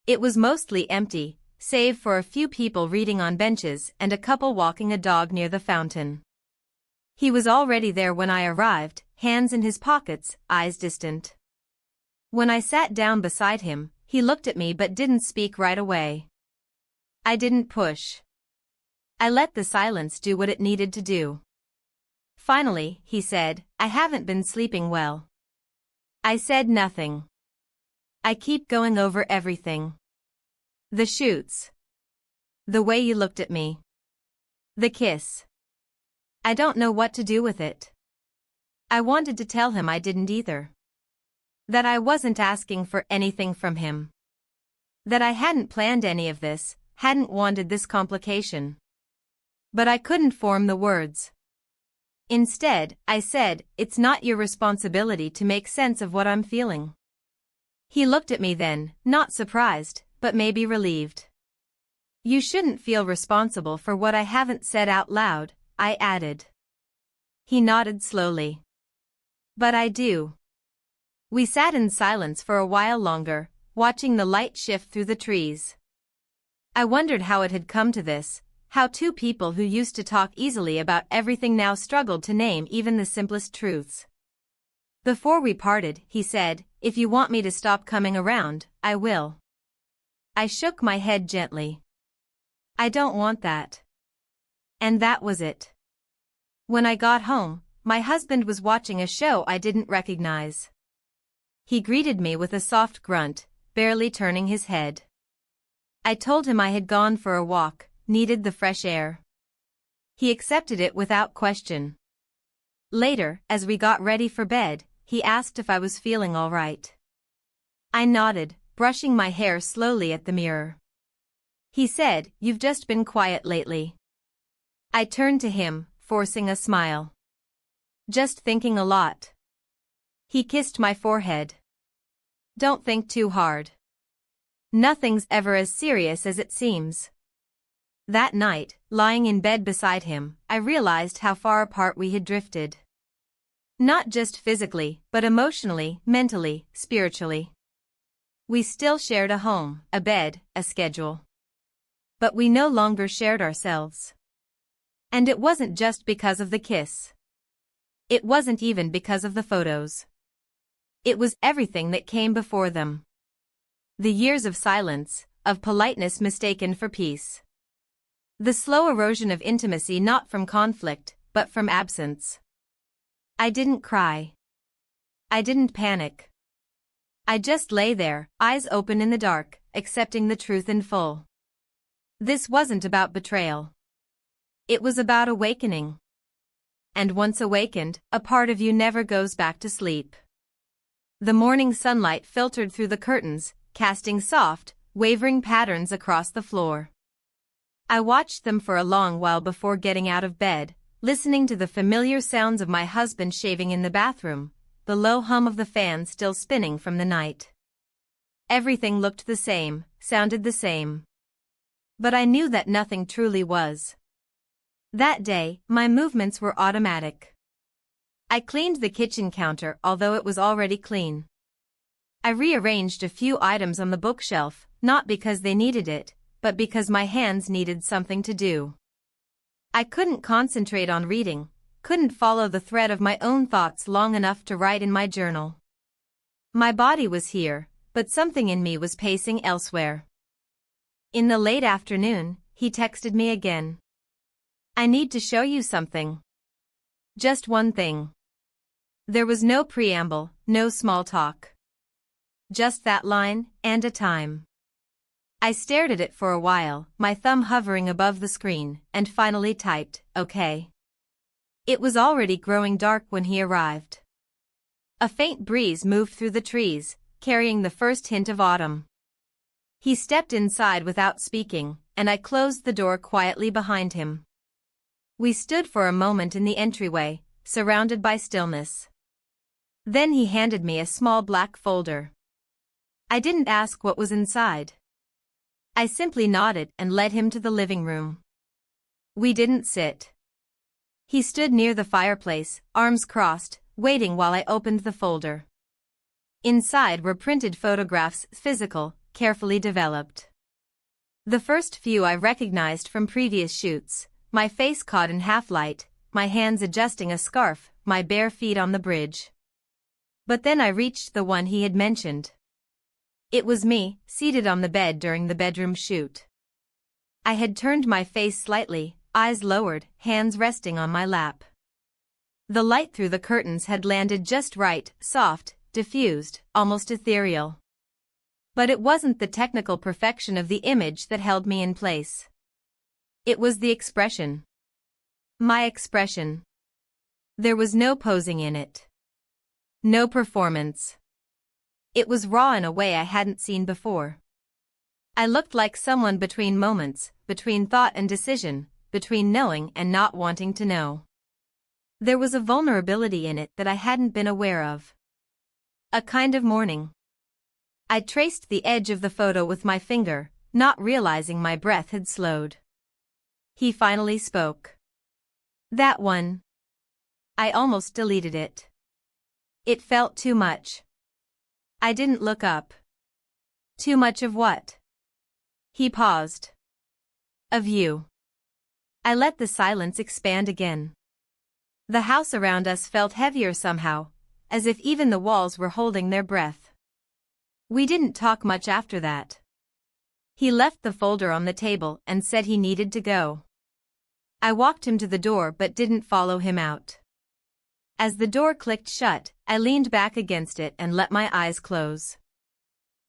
It was mostly empty, save for a few people reading on benches and a couple walking a dog near the fountain. He was already there when I arrived, hands in his pockets, eyes distant. When I sat down beside him, he looked at me but didn't speak right away. I didn't push. I let the silence do what it needed to do. Finally, he said, "I haven't been sleeping well." I said nothing. I keep going over everything. The shoots. The way you looked at me. The kiss. I don't know what to do with it. I wanted to tell him I didn't either. That I wasn't asking for anything from him. That I hadn't planned any of this, hadn't wanted this complication. But I couldn't form the words. Instead, I said, "It's not your responsibility to make sense of what I'm feeling." He looked at me then, not surprised, but maybe relieved. "You shouldn't feel responsible for what I haven't said out loud," I added. He nodded slowly. "But I do." We sat in silence for a while longer, watching the light shift through the trees. I wondered how it had come to this, how two people who used to talk easily about everything now struggled to name even the simplest truths. Before we parted, he said, "If you want me to stop coming around, I will." I shook my head gently. "I don't want that." And that was it. When I got home, my husband was watching a show I didn't recognize. He greeted me with a soft grunt, barely turning his head. I told him I had gone for a walk, needed the fresh air. He accepted it without question. Later, as we got ready for bed, he asked if I was feeling all right. I nodded, brushing my hair slowly at the mirror. He said, "You've just been quiet lately." I turned to him, forcing a smile. "Just thinking a lot." He kissed my forehead. "Don't think too hard. Nothing's ever as serious as it seems." That night, lying in bed beside him, I realized how far apart we had drifted. Not just physically, but emotionally, mentally, spiritually. We still shared a home, a bed, a schedule. But we no longer shared ourselves. And it wasn't just because of the kiss. It wasn't even because of the photos. It was everything that came before them. The years of silence, of politeness mistaken for peace. The slow erosion of intimacy not from conflict, but from absence. I didn't cry. I didn't panic. I just lay there, eyes open in the dark, accepting the truth in full. This wasn't about betrayal. It was about awakening. And once awakened, a part of you never goes back to sleep. The morning sunlight filtered through the curtains, casting soft, wavering patterns across the floor. I watched them for a long while before getting out of bed, listening to the familiar sounds of my husband shaving in the bathroom, the low hum of the fan still spinning from the night. Everything looked the same, sounded the same. But I knew that nothing truly was. That day, my movements were automatic. I cleaned the kitchen counter although it was already clean. I rearranged a few items on the bookshelf, not because they needed it, but because my hands needed something to do. I couldn't concentrate on reading, couldn't follow the thread of my own thoughts long enough to write in my journal. My body was here, but something in me was pacing elsewhere. In the late afternoon, he texted me again. "I need to show you something. Just one thing." There was no preamble, no small talk. Just that line, and a time. I stared at it for a while, my thumb hovering above the screen, and finally typed, "Okay." It was already growing dark when he arrived. A faint breeze moved through the trees, carrying the first hint of autumn. He stepped inside without speaking, and I closed the door quietly behind him. We stood for a moment in the entryway, surrounded by stillness. Then he handed me a small black folder. I didn't ask what was inside. I simply nodded and led him to the living room. We didn't sit. He stood near the fireplace, arms crossed, waiting while I opened the folder. Inside were printed photographs, physical, carefully developed. The first few I recognized from previous shoots, my face caught in half-light, my hands adjusting a scarf, my bare feet on the bridge. But then I reached the one he had mentioned. It was me, seated on the bed during the bedroom shoot. I had turned my face slightly, eyes lowered, hands resting on my lap. The light through the curtains had landed just right, soft, diffused, almost ethereal. But it wasn't the technical perfection of the image that held me in place. It was the expression. My expression. There was no posing in it. No performance. It was raw in a way I hadn't seen before. I looked like someone between moments, between thought and decision, between knowing and not wanting to know. There was a vulnerability in it that I hadn't been aware of. A kind of mourning. I traced the edge of the photo with my finger, not realizing my breath had slowed. He finally spoke. "That one." I almost deleted it. It felt too much. I didn't look up. "Too much of what?" He paused. "Of you." I let the silence expand again. The house around us felt heavier somehow, as if even the walls were holding their breath. We didn't talk much after that. He left the folder on the table and said he needed to go. I walked him to the door but didn't follow him out. As the door clicked shut, I leaned back against it and let my eyes close.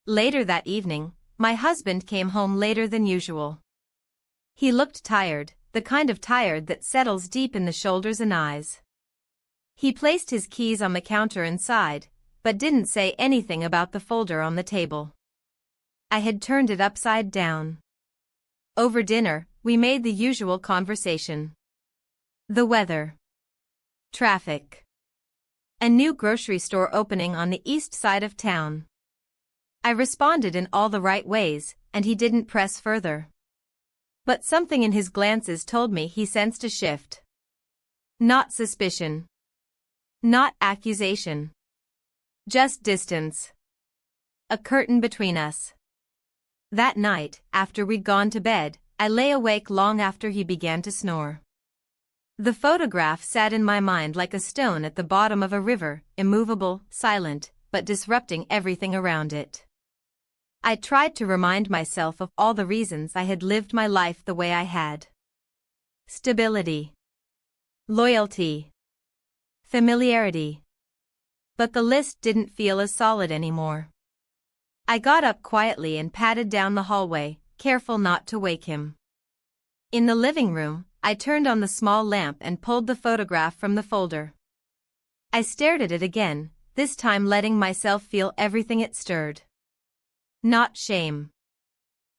Later that evening, my husband came home later than usual. He looked tired, the kind of tired that settles deep in the shoulders and eyes. He placed his keys on the counter and sighed, but didn't say anything about the folder on the table. I had turned it upside down. Over dinner, we made the usual conversation. The weather. Traffic. A new grocery store opening on the east side of town. I responded in all the right ways, and he didn't press further. But something in his glances told me he sensed a shift. Not suspicion. Not accusation. Just distance. A curtain between us. That night, after we'd gone to bed, I lay awake long after he began to snore. The photograph sat in my mind like a stone at the bottom of a river, immovable, silent, but disrupting everything around it. I tried to remind myself of all the reasons I had lived my life the way I had. Stability. Loyalty. Familiarity. But the list didn't feel as solid anymore. I got up quietly and padded down the hallway, careful not to wake him. In the living room, I turned on the small lamp and pulled the photograph from the folder. I stared at it again, this time letting myself feel everything it stirred. Not shame.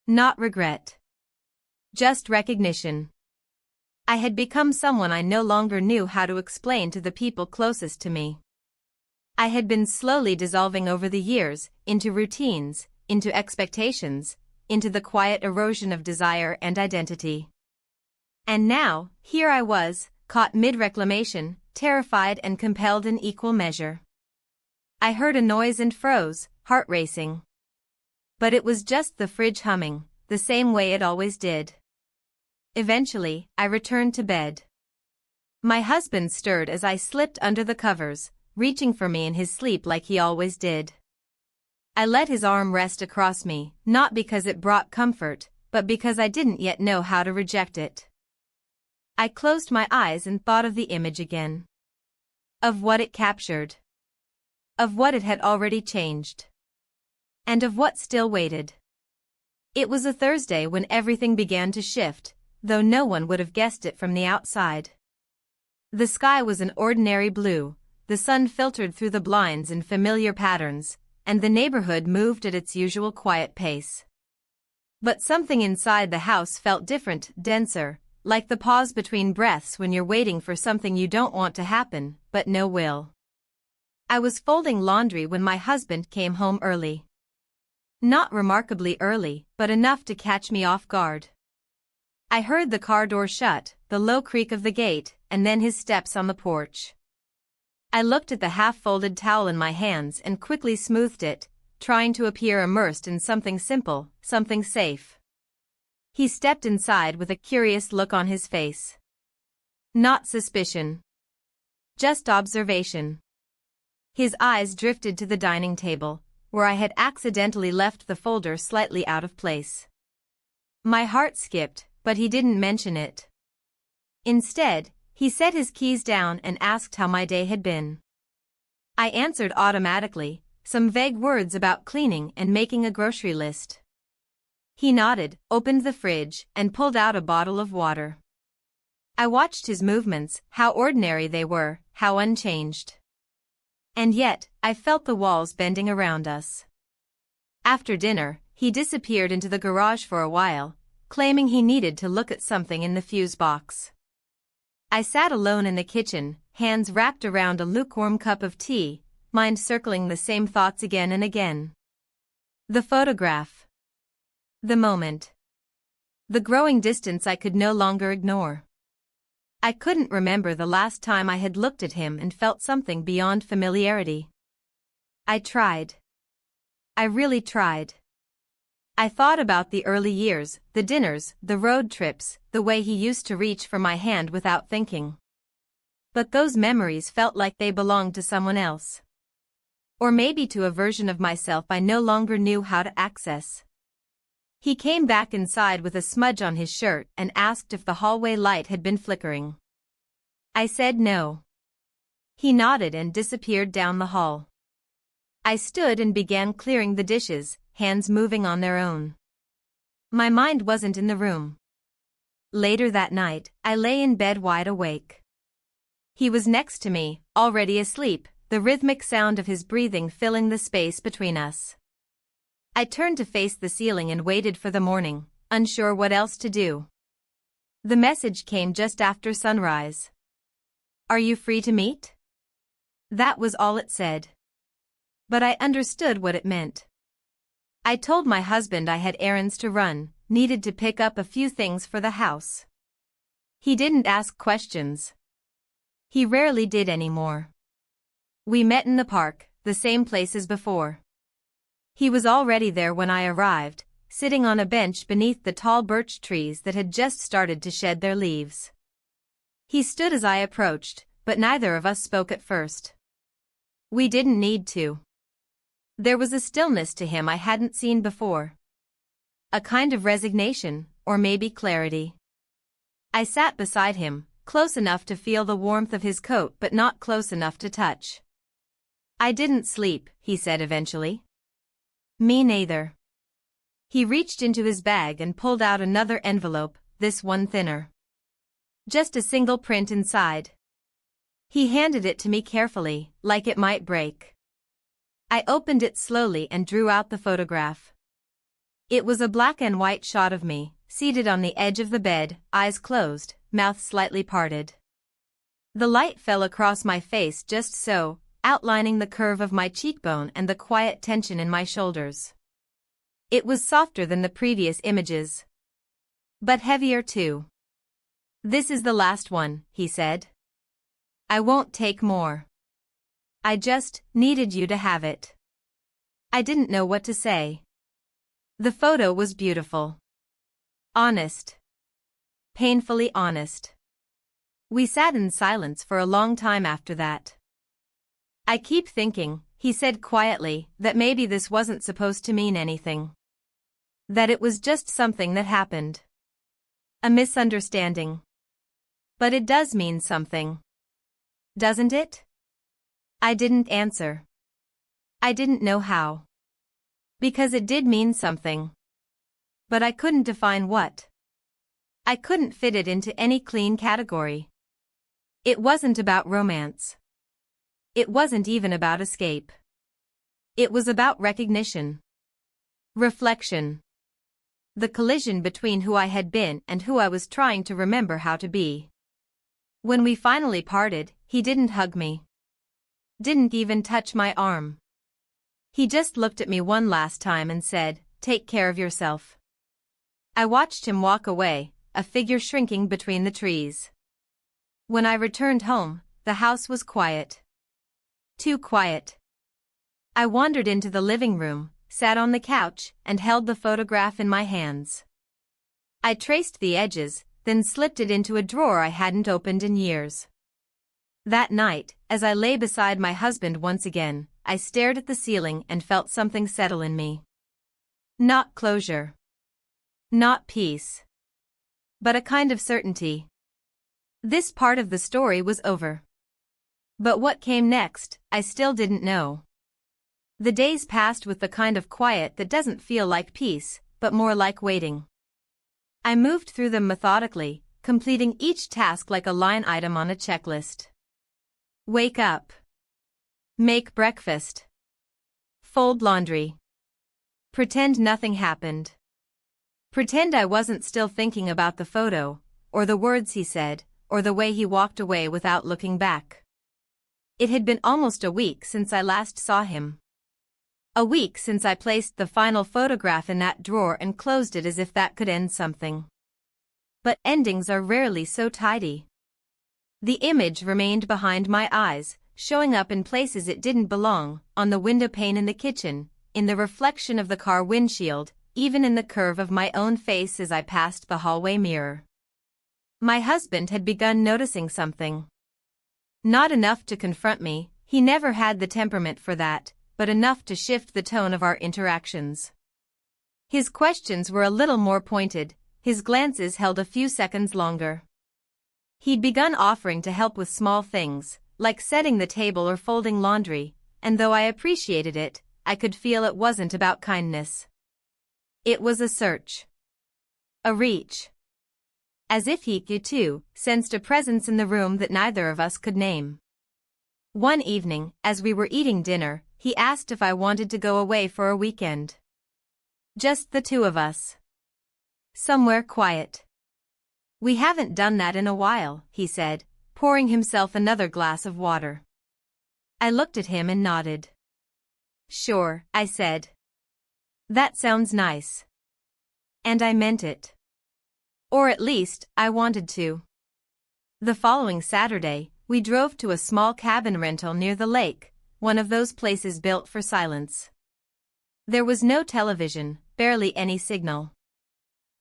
Not regret. Just recognition. I had become someone I no longer knew how to explain to the people closest to me. I had been slowly dissolving over the years, into routines, into expectations, into the quiet erosion of desire and identity. And now, here I was, caught mid-reclamation, terrified and compelled in equal measure. I heard a noise and froze, heart racing. But it was just the fridge humming, the same way it always did. Eventually, I returned to bed. My husband stirred as I slipped under the covers, reaching for me in his sleep like he always did. I let his arm rest across me, not because it brought comfort, but because I didn't yet know how to reject it. I closed my eyes and thought of the image again. Of what it captured. Of what it had already changed. And of what still waited. It was a Thursday when everything began to shift, though no one would have guessed it from the outside. The sky was an ordinary blue, the sun filtered through the blinds in familiar patterns, and the neighborhood moved at its usual quiet pace. But something inside the house felt different, denser, like the pause between breaths when you're waiting for something you don't want to happen, but no will. I was folding laundry when my husband came home early. Not remarkably early, but enough to catch me off guard. I heard the car door shut, the low creak of the gate, and then his steps on the porch. I looked at the half-folded towel in my hands and quickly smoothed it, trying to appear immersed in something simple, something safe. He stepped inside with a curious look on his face. Not suspicion. Just observation. His eyes drifted to the dining table, where I had accidentally left the folder slightly out of place. My heart skipped, but he didn't mention it. Instead, he set his keys down and asked how my day had been. I answered automatically, some vague words about cleaning and making a grocery list. He nodded, opened the fridge, and pulled out a bottle of water. I watched his movements, how ordinary they were, how unchanged. And yet, I felt the walls bending around us. After dinner, he disappeared into the garage for a while, claiming he needed to look at something in the fuse box. I sat alone in the kitchen, hands wrapped around a lukewarm cup of tea, mind circling the same thoughts again and again. The photograph. The moment. The growing distance I could no longer ignore. I couldn't remember the last time I had looked at him and felt something beyond familiarity. I tried. I really tried. I thought about the early years, the dinners, the road trips, the way he used to reach for my hand without thinking. But those memories felt like they belonged to someone else. Or maybe to a version of myself I no longer knew how to access. He came back inside with a smudge on his shirt and asked if the hallway light had been flickering. I said no. He nodded and disappeared down the hall. I stood and began clearing the dishes, hands moving on their own. My mind wasn't in the room. Later that night, I lay in bed wide awake. He was next to me, already asleep, the rhythmic sound of his breathing filling the space between us. I turned to face the ceiling and waited for the morning, unsure what else to do. The message came just after sunrise. "Are you free to meet?" That was all it said. But I understood what it meant. I told my husband I had errands to run, needed to pick up a few things for the house. He didn't ask questions. He rarely did anymore. We met in the park, the same place as before. He was already there when I arrived, sitting on a bench beneath the tall birch trees that had just started to shed their leaves. He stood as I approached, but neither of us spoke at first. We didn't need to. There was a stillness to him I hadn't seen before. A kind of resignation, or maybe clarity. I sat beside him, close enough to feel the warmth of his coat but not close enough to touch. "I didn't sleep," he said eventually. "Me neither." He reached into his bag and pulled out another envelope, this one thinner. Just a single print inside. He handed it to me carefully, like it might break. I opened it slowly and drew out the photograph. It was a black and white shot of me, seated on the edge of the bed, eyes closed, mouth slightly parted. The light fell across my face just so, outlining the curve of my cheekbone and the quiet tension in my shoulders. It was softer than the previous images. But heavier too. "This is the last one," he said. "I won't take more. I just needed you to have it." I didn't know what to say. The photo was beautiful. Honest. Painfully honest. We sat in silence for a long time after that. "I keep thinking," he said quietly, "that maybe this wasn't supposed to mean anything. That it was just something that happened. A misunderstanding. But it does mean something. Doesn't it?" I didn't answer. I didn't know how. Because it did mean something. But I couldn't define what. I couldn't fit it into any clean category. It wasn't about romance. It wasn't even about escape. It was about recognition. Reflection. The collision between who I had been and who I was trying to remember how to be. When we finally parted, he didn't hug me. Didn't even touch my arm. He just looked at me one last time and said, "Take care of yourself." I watched him walk away, a figure shrinking between the trees. When I returned home, the house was quiet. Too quiet. I wandered into the living room, sat on the couch, and held the photograph in my hands. I traced the edges, then slipped it into a drawer I hadn't opened in years. That night, as I lay beside my husband once again, I stared at the ceiling and felt something settle in me. Not closure. Not peace. But a kind of certainty. This part of the story was over. But what came next, I still didn't know. The days passed with the kind of quiet that doesn't feel like peace, but more like waiting. I moved through them methodically, completing each task like a line item on a checklist. Wake up. Make breakfast. Fold laundry. Pretend nothing happened. Pretend I wasn't still thinking about the photo, or the words he said, or the way he walked away without looking back. It had been almost a week since I last saw him. A week since I placed the final photograph in that drawer and closed it as if that could end something. But endings are rarely so tidy. The image remained behind my eyes, showing up in places it didn't belong, on the window pane in the kitchen, in the reflection of the car windshield, even in the curve of my own face as I passed the hallway mirror. My husband had begun noticing something. Not enough to confront me, he never had the temperament for that, but enough to shift the tone of our interactions. His questions were a little more pointed, his glances held a few seconds longer. He'd begun offering to help with small things, like setting the table or folding laundry, and though I appreciated it, I could feel it wasn't about kindness. It was a search. A reach. As if he, too, sensed a presence in the room that neither of us could name. One evening, as we were eating dinner, he asked if I wanted to go away for a weekend. Just the two of us. Somewhere quiet. We haven't done that in a while, he said, pouring himself another glass of water. I looked at him and nodded. Sure, I said. That sounds nice. And I meant it. Or at least, I wanted to. The following Saturday, we drove to a small cabin rental near the lake, one of those places built for silence. There was no television, barely any signal.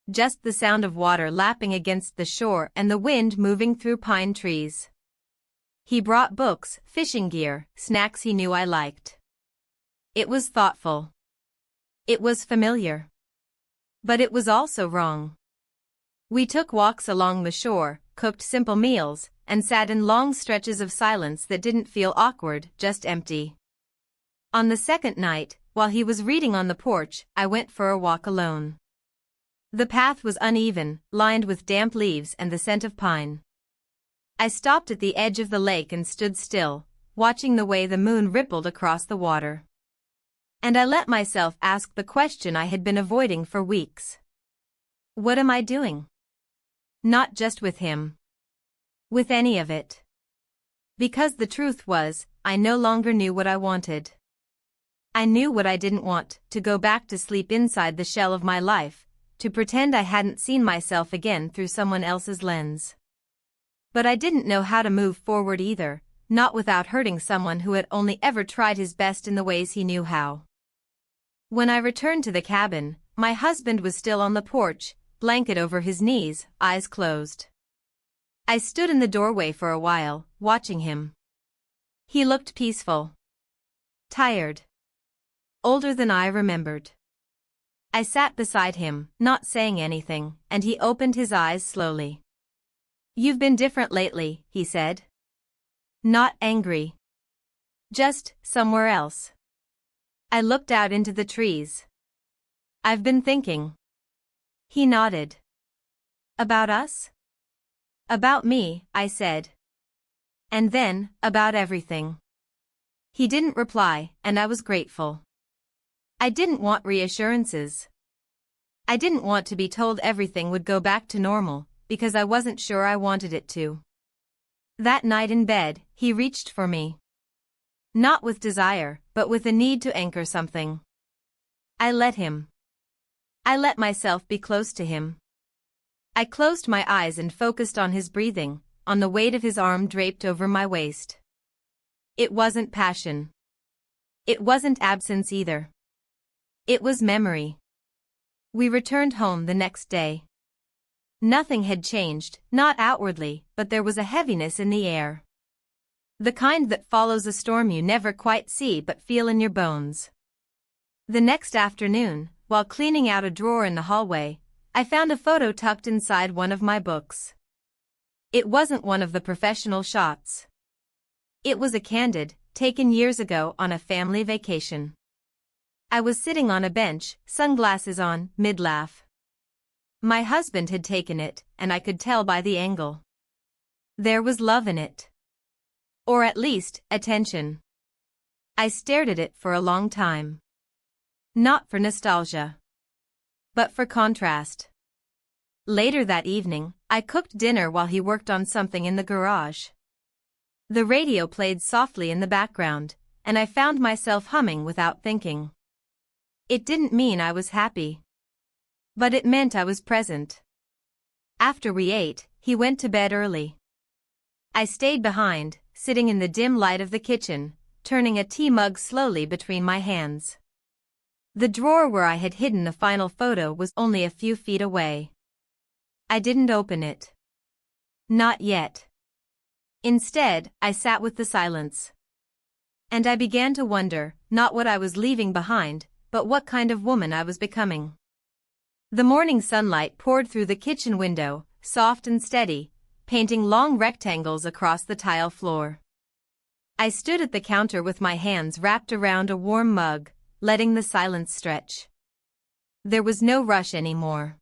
Just the sound of water lapping against the shore and the wind moving through pine trees. He brought books, fishing gear, snacks he knew I liked. It was thoughtful. It was familiar. But it was also wrong. We took walks along the shore, cooked simple meals, and sat in long stretches of silence that didn't feel awkward, just empty. On the second night, while he was reading on the porch, I went for a walk alone. The path was uneven, lined with damp leaves and the scent of pine. I stopped at the edge of the lake and stood still, watching the way the moon rippled across the water. And I let myself ask the question I had been avoiding for weeks. What am I doing? Not just with him. With any of it. Because the truth was, I no longer knew what I wanted. I knew what I didn't want, to go back to sleep inside the shell of my life, to pretend I hadn't seen myself again through someone else's lens. But I didn't know how to move forward either, not without hurting someone who had only ever tried his best in the ways he knew how. When I returned to the cabin, my husband was still on the porch, blanket over his knees, eyes closed. I stood in the doorway for a while, watching him. He looked peaceful. Tired. Older than I remembered. I sat beside him, not saying anything, and he opened his eyes slowly. You've been different lately, he said. Not angry. Just somewhere else. I looked out into the trees. I've been thinking. He nodded. About us? About me, I said. And then, about everything. He didn't reply, and I was grateful. I didn't want reassurances. I didn't want to be told everything would go back to normal, because I wasn't sure I wanted it to. That night in bed, he reached for me. Not with desire, but with a need to anchor something. I let him. I let myself be close to him. I closed my eyes and focused on his breathing, on the weight of his arm draped over my waist. It wasn't passion. It wasn't absence either. It was memory. We returned home the next day. Nothing had changed, not outwardly, but there was a heaviness in the air. The kind that follows a storm you never quite see but feel in your bones. The next afternoon, while cleaning out a drawer in the hallway, I found a photo tucked inside one of my books. It wasn't one of the professional shots. It was a candid, taken years ago on a family vacation. I was sitting on a bench, sunglasses on, mid-laugh. My husband had taken it, and I could tell by the angle. There was love in it. Or at least, attention. I stared at it for a long time. Not for nostalgia. But for contrast. Later that evening, I cooked dinner while he worked on something in the garage. The radio played softly in the background, and I found myself humming without thinking. It didn't mean I was happy. But it meant I was present. After we ate, he went to bed early. I stayed behind, sitting in the dim light of the kitchen, turning a tea mug slowly between my hands. The drawer where I had hidden the final photo was only a few feet away. I didn't open it. Not yet. Instead, I sat with the silence. And I began to wonder, not what I was leaving behind, but what kind of woman I was becoming. The morning sunlight poured through the kitchen window, soft and steady, painting long rectangles across the tile floor. I stood at the counter with my hands wrapped around a warm mug, letting the silence stretch. There was no rush anymore.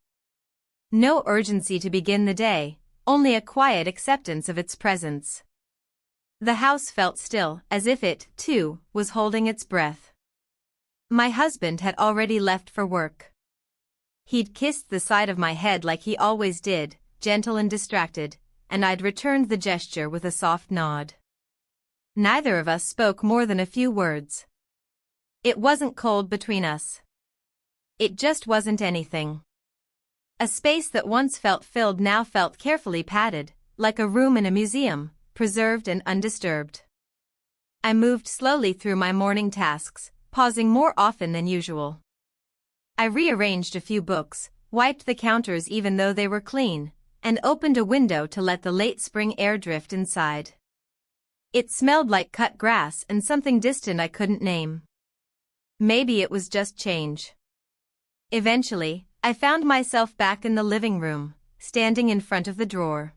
No urgency to begin the day, only a quiet acceptance of its presence. The house felt still, as if it, too, was holding its breath. My husband had already left for work. He'd kissed the side of my head like he always did, gentle and distracted, and I'd returned the gesture with a soft nod. Neither of us spoke more than a few words. It wasn't cold between us. It just wasn't anything. A space that once felt filled now felt carefully padded, like a room in a museum, preserved and undisturbed. I moved slowly through my morning tasks, pausing more often than usual. I rearranged a few books, wiped the counters even though they were clean, and opened a window to let the late spring air drift inside. It smelled like cut grass and something distant I couldn't name. Maybe it was just change. Eventually, I found myself back in the living room, standing in front of the drawer.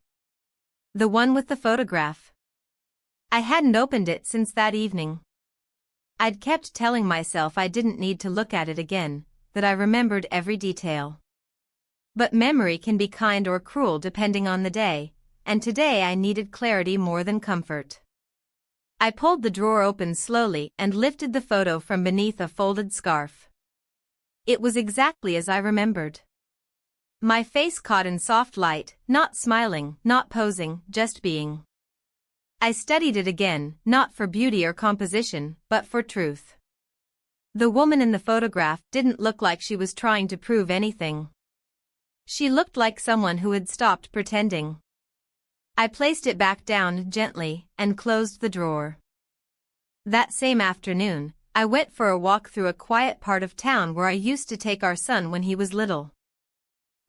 The one with the photograph. I hadn't opened it since that evening. I'd kept telling myself I didn't need to look at it again, that I remembered every detail. But memory can be kind or cruel depending on the day, and today I needed clarity more than comfort. I pulled the drawer open slowly and lifted the photo from beneath a folded scarf. It was exactly as I remembered. My face caught in soft light, not smiling, not posing, just being. I studied it again, not for beauty or composition, but for truth. The woman in the photograph didn't look like she was trying to prove anything. She looked like someone who had stopped pretending. I placed it back down gently and closed the drawer. That same afternoon, I went for a walk through a quiet part of town where I used to take our son when he was little.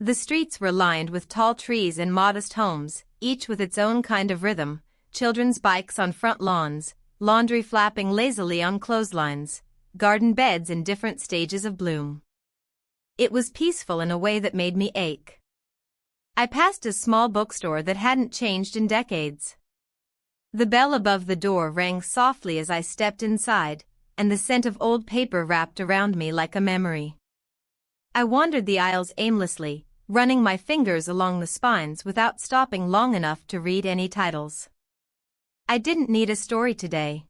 The streets were lined with tall trees and modest homes, each with its own kind of rhythm, children's bikes on front lawns, laundry flapping lazily on clotheslines, garden beds in different stages of bloom. It was peaceful in a way that made me ache. I passed a small bookstore that hadn't changed in decades. The bell above the door rang softly as I stepped inside, and the scent of old paper wrapped around me like a memory. I wandered the aisles aimlessly, running my fingers along the spines without stopping long enough to read any titles. I didn't need a story today.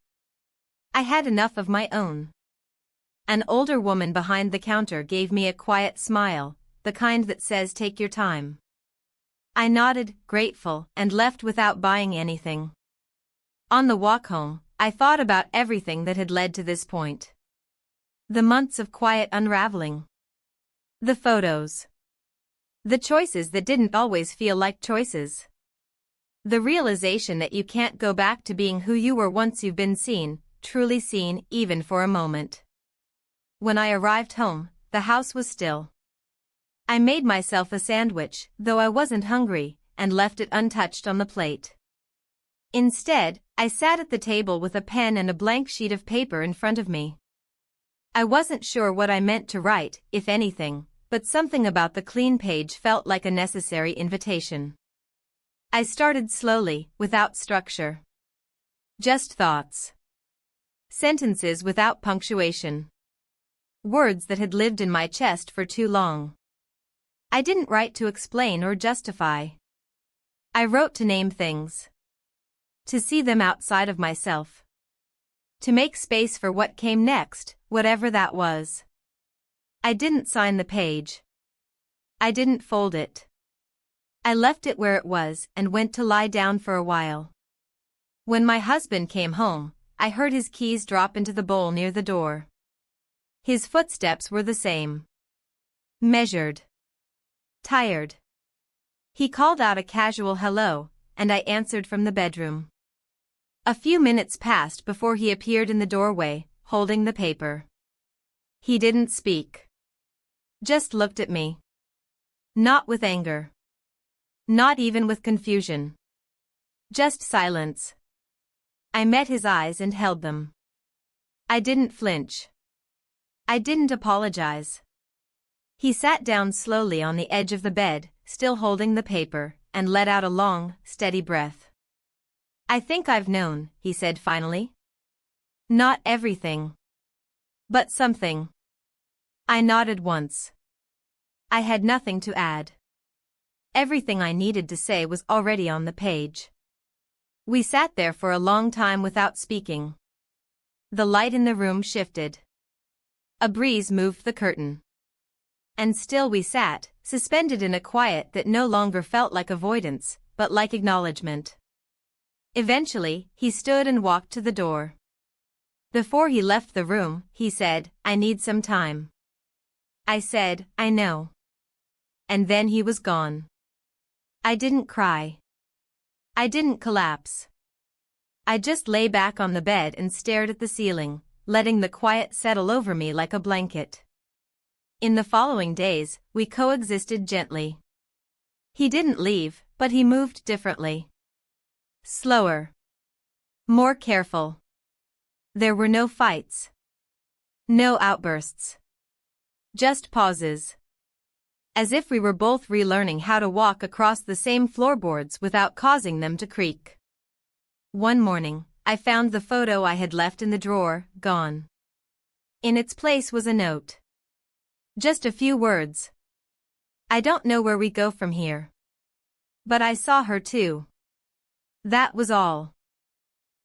I had enough of my own. An older woman behind the counter gave me a quiet smile, the kind that says take your time. I nodded, grateful, and left without buying anything. On the walk home, I thought about everything that had led to this point. The months of quiet unraveling. The photos. The choices that didn't always feel like choices. The realization that you can't go back to being who you were once you've been seen, truly seen, even for a moment. When I arrived home, the house was still. I made myself a sandwich, though I wasn't hungry, and left it untouched on the plate. Instead, I sat at the table with a pen and a blank sheet of paper in front of me. I wasn't sure what I meant to write, if anything, but something about the clean page felt like a necessary invitation. I started slowly, without structure. Just thoughts. Sentences without punctuation. Words that had lived in my chest for too long. I didn't write to explain or justify. I wrote to name things. To see them outside of myself. To make space for what came next, whatever that was. I didn't sign the page. I didn't fold it. I left it where it was and went to lie down for a while. When my husband came home, I heard his keys drop into the bowl near the door. His footsteps were the same. Measured. Tired. He called out a casual hello, and I answered from the bedroom. A few minutes passed before he appeared in the doorway, holding the paper. He didn't speak. Just looked at me. Not with anger. Not even with confusion. Just silence. I met his eyes and held them. I didn't flinch. I didn't apologize. He sat down slowly on the edge of the bed, still holding the paper, and let out a long, steady breath. I think I've known, he said finally. Not everything. But something. I nodded once. I had nothing to add. Everything I needed to say was already on the page. We sat there for a long time without speaking. The light in the room shifted. A breeze moved the curtain. And still we sat, suspended in a quiet that no longer felt like avoidance, but like acknowledgement. Eventually, he stood and walked to the door. Before he left the room, he said, "I need some time." I said, "I know." And then he was gone. I didn't cry. I didn't collapse. I just lay back on the bed and stared at the ceiling, letting the quiet settle over me like a blanket. In the following days, we coexisted gently. He didn't leave, but he moved differently. Slower. More careful. There were no fights. No outbursts. Just pauses. As if we were both relearning how to walk across the same floorboards without causing them to creak. One morning, I found the photo I had left in the drawer, gone. In its place was a note. Just a few words. "I don't know where we go from here. But I saw her too." That was all.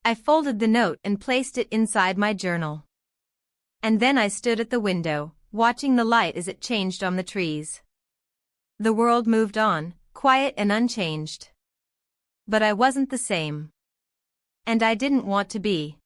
I folded the note and placed it inside my journal. And then I stood at the window, watching the light as it changed on the trees. The world moved on, quiet and unchanged. But I wasn't the same. And I didn't want to be.